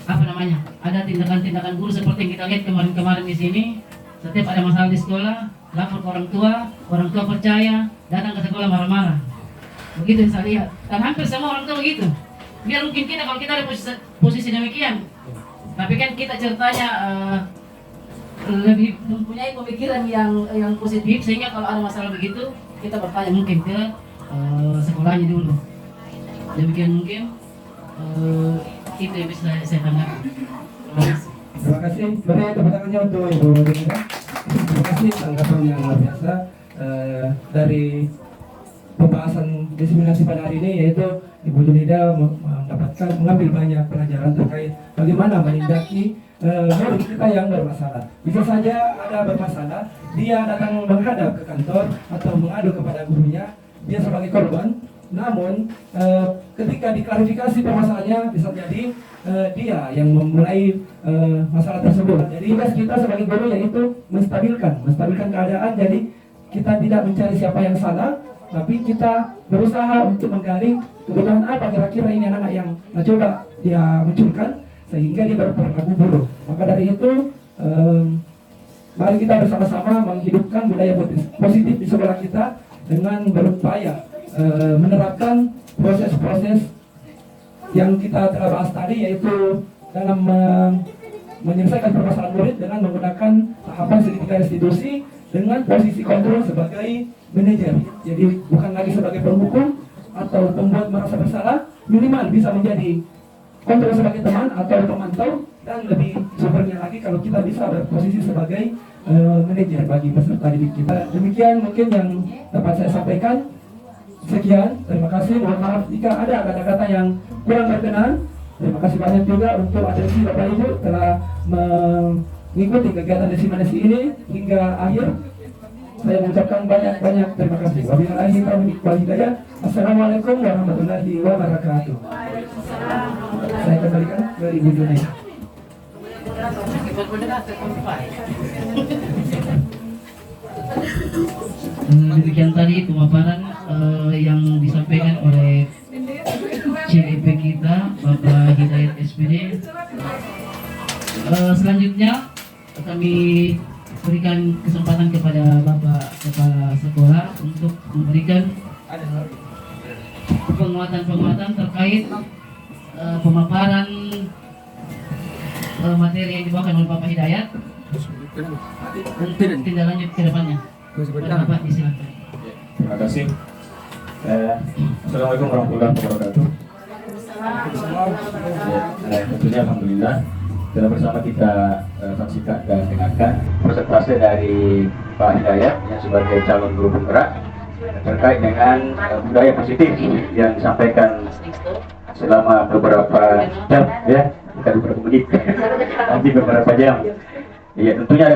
apa namanya, ada tindakan-tindakan guru seperti yang kita lihat kemarin-kemarin di sini. Setiap ada masalah di sekolah, lapor ke orang tua percaya, datang ke sekolah marah-marah. Begitu yang saya lihat, dan hampir semua orang tua begitu. Biar mungkin kita kalau kita ada posisi demikian, tapi kan kita ceritanya lebih mempunyai pemikiran yang positif, sehingga kalau ada masalah begitu kita bertanya mungkin ke sekolahnya dulu. Demikian mungkin itu yang bisa saya tanggapi. Terima kasih. Beri tepuk tangannya untuk Ibu Rodinda. Terima kasih tanggapan yang luar biasa dari pembahasan diseminasi pada hari ini, yaitu Ibu Junida mengambil banyak pelajaran terkait bagaimana menindaki murid kita yang bermasalah. Bisa saja ada bermasalah, dia datang menghadap ke kantor atau mengadu kepada gurunya, dia sebagai korban. Namun ketika diklarifikasi permasalahannya, bisa jadi dia yang memulai masalah tersebut. Jadi tugas kita sebagai guru yaitu menstabilkan keadaan. Jadi kita tidak mencari siapa yang salah, tapi kita berusaha untuk menggali kebutuhan apa kira-kira ini anak-anak yang coba dia munculkan sehingga dia berperilaku buruk. Maka dari itu mari kita bersama-sama menghidupkan budaya positif di sekolah kita dengan berupaya menerapkan proses-proses yang kita telah bahas tadi, yaitu dalam menyelesaikan permasalahan murid dengan menggunakan tahapan segitiga restitusi dengan posisi kontrol sebagai manajer. Jadi bukan lagi sebagai penghukum atau pembuat merasa bersalah, minimal bisa menjadi kontrol sebagai teman atau pemantau, dan lebih supernya lagi kalau kita bisa berposisi sebagai manajer bagi peserta didik kita. Demikian mungkin yang dapat saya sampaikan. Sekian, terima kasih. Mohon maaf jika ada kata-kata yang kurang berkenan. Terima kasih banyak juga untuk atensi Bapak Ibu telah mengikuti kegiatan diseminasi ini hingga akhir. Saya mengucapkan banyak-banyak terima kasih. Wabillahi taufiq wal hidayah. Assalamualaikum warahmatullahi wabarakatuh. Saya kembalikan ke Ibu Junaida. Demikian tadi pemaparan yang disampaikan oleh CEP kita, Bapak Hidayat SPD. Selanjutnya kami berikan kesempatan kepada Bapak Kepala Sekolah untuk memberikan penguatan terkait pemaparan materi yang dibawakan oleh Bapak Hidayat untuk tindak lanjut ke depannya. Bapak disilakan. Terima kasih. Assalamualaikum warahmatullahi wabarakatuh. Tentunya alhamdulillah telah bersama kita saksikan dan dengarkan presentasi dari Pak Hidayat yang sebagai calon guru penggerak terkait dengan budaya positif yang disampaikan selama beberapa jam, ya, bukan beberapa menit, nanti beberapa jam. Ya, tentunya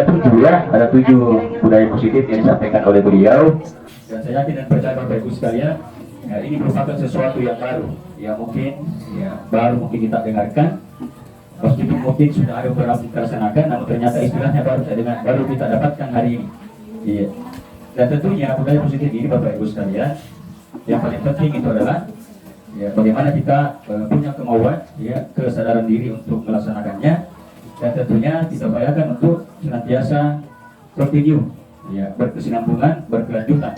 ada tujuh budaya positif yang disampaikan oleh beliau, dan saya yakin dan percaya Bapak Ibu sekalian, ya, ini merupakan sesuatu yang baru, ya mungkin kita dengarkan, meskipun mungkin sudah ada beberapa kita laksanakan, namun ternyata istilahnya baru kita dapatkan hari ini. Iya. Dan tentunya budaya positif ini Bapak Ibu sekalian, yang paling penting itu adalah ya bagaimana kita punya kemauan, ya kesadaran diri untuk melaksanakannya. Dan tentunya kita upayakan untuk senantiasa continue, ya, berkesinambungan, berkelanjutan.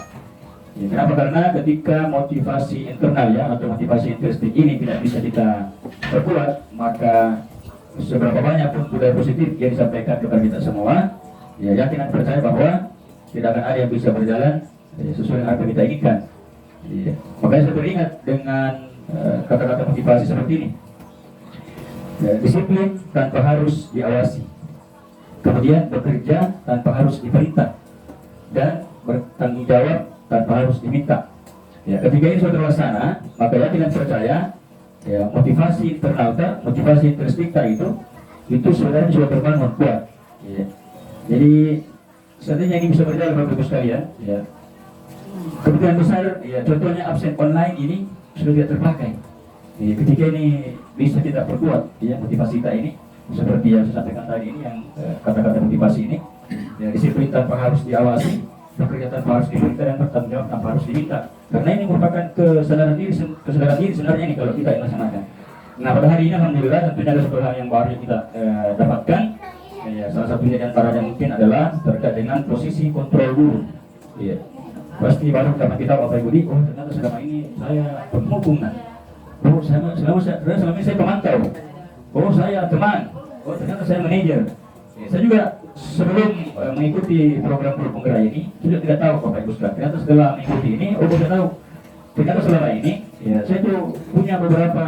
Ya, kenapa? Karena ketika motivasi internal, ya, atau motivasi intrinsik ini tidak bisa kita perkuat, maka seberapa banyak pun budaya positif yang disampaikan kepada kita semua, ya yakin dan percaya bahwa tidak akan ada yang bisa berjalan sesuai dengan apa yang kita inginkan. Ya, makanya saya beringat dengan kata-kata motivasi seperti ini. Ya, disiplin tanpa harus diawasi, kemudian bekerja tanpa harus diperintah, dan bertanggung jawab tanpa harus diminta. Ya, ketika ini sudah terlaksana, maka yakin dan percaya, ya motivasi internal, motivasi intrinsik itu sebenarnya sudah terbangun kuat. Ya. Jadi seandainya ini bisa berjalan Bapak Ibu sekalian, ya kebutuhan besar, ya contohnya absen online ini sudah tidak terpakai. Ya, ketika ini bisa kita perkuat, ya motivasi kita ini seperti yang saya sampaikan tadi ini, yang kata-kata motivasi ini, ya disiplin tanpa harus diawasi, bekerja tanpa harus diminta, dan bertanggung jawab tanpa harus diminta. Karena ini merupakan kesadaran diri sebenarnya ini kalau kita laksanakan. Nah pada hari ini alhamdulillah tentunya ada satu hal yang baru yang kita dapatkan. Ya, salah satunya di antaranya mungkin adalah terkait dengan posisi kontrol guru. Iya. Pasti baru dapat kita Bapak Ibu oh ternyata selama ini saya pemukung. Oh selama ini saya pemantau. Oh saya teman. Oh ternyata saya manajer. Ya, saya juga sebelum mengikuti program guru penggerak ini juga tidak tahu Bapak Ibu sekalian. Ternyata setelah mengikuti ini, saya tahu. Ternyata selama ini, ya saya tuh punya beberapa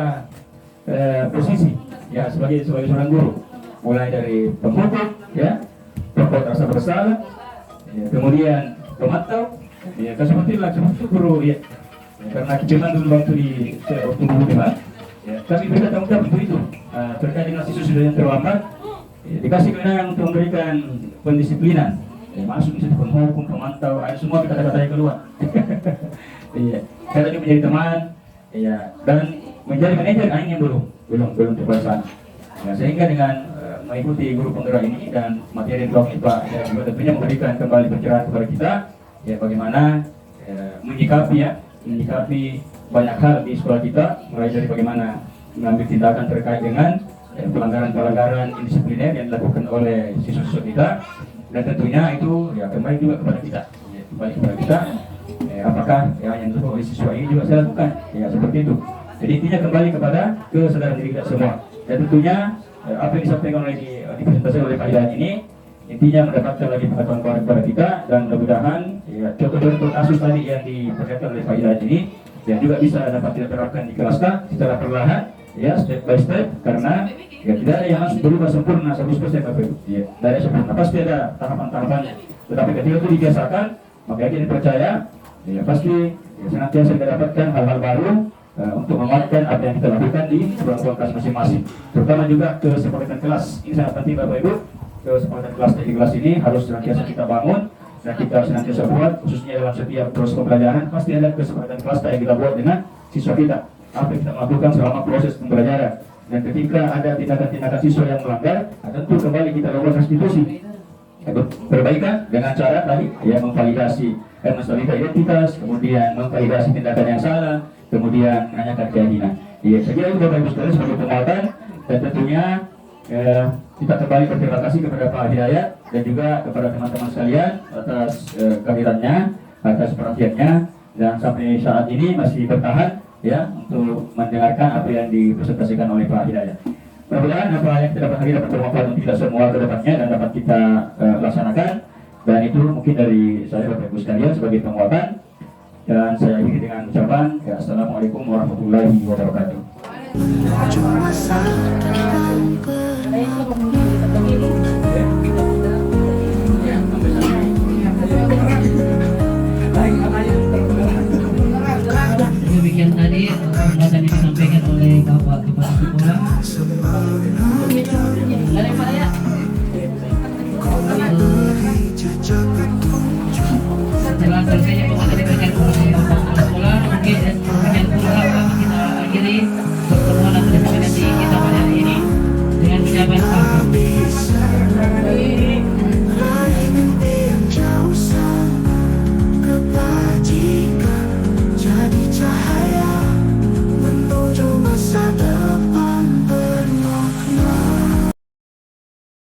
posisi, ya sebagai seorang guru, mulai dari pemukul, ya, pokok rasa bersalah, ya, kemudian pemantau, ya seperti guru, ya. Karena kita dulu waktu di waktu guru debat, ya, kami berikan tanggung jawab untuk itu terkait dengan siswa yang terlambat. Ya, dikasih kewenangan untuk memberikan pendisiplinan, ya, masuk di situ penghukum, pemantau, ada semua kata-kata yang keluar. Iya, saya tadi menjadi teman, ya, dan menjadi manajer yang belum terbiasa. Ya, sehingga dengan mengikuti guru penggerak ini dan materi blog IPA, ya, juga tentunya memberikan kembali pencerahan kepada kita, ya, bagaimana menyikapi banyak hal di sekolah kita, mulai dari bagaimana mengambil tindakan terkait dengan pelanggaran-pelanggaran indisipliner yang dilakukan oleh siswa-siswa kita, dan tentunya itu ya kembali juga kepada kita, ya, kembali kepada kita, apakah ya, yang dilakukan oleh siswa ini juga saya lakukan, ya seperti itu. Jadi intinya kembali kepada kesadaran diri kita semua, dan tentunya apa yang disampaikan oleh dipresentasikan oleh Pak Hidayat ini intinya mendapatkan lagi pengetahuan kepada kita, dan mudah-mudahan ya, contoh-contoh kasus tadi yang diperlihatkan oleh Pak Hidayat ini yang juga bisa dapat kita terapkan di kelas secara perlahan, ya step by step, karena ya tidak ada yang harus berubah sempurna 100% Bapak Ibu. Ya, tidak ada sempurna, pasti ada tahapan-tahapannya. Tetapi ketika itu dibiasakan, maka dia dipercaya, ya pasti ya, senantiasa kita dapatkan hal-hal baru untuk menguatkan apa yang kita lakukan di ruang kelas masing-masing. Terutama juga kesepakatan kelas. Ini sangat penting Bapak Ibu. Kesepakatan kelas di kelas ini harus senantiasa kita bangun dan kita senantiasa buat, khususnya dalam setiap proses pembelajaran pasti ada kesepakatan kelas yang kita buat dengan siswa kita. Apa yang kita lakukan selama proses pembelajaran, dan ketika ada tindakan-tindakan siswa yang melanggar, tentu kembali kita lakukan restitusi, perbaikan dengan cara tadi ya memvalidasi identitas, kemudian memvalidasi tindakan yang salah, kemudian menanyakan keadilan. Ya, saya kira itu Bapak Ibu sekalian sebagai penguatan, dan tentunya kita kembali berterima kasih kepada Pak Hidayat dan juga kepada teman-teman sekalian atas kehadirannya, atas perhatiannya, dan sampai saat ini masih bertahan ya untuk mendengarkan apa yang dipresentasikan oleh Pak Hidayat. Mudah-mudahan apa yang kita dapat hari dapat bermanfaat untuk kita semua ke depannya dan dapat kita laksanakan. Dan itu mungkin dari saya Bapak Ibu sekalian sebagai penguatan, dan saya akhiri dengan ucapan ya, Assalamualaikum warahmatullahi wabarakatuh.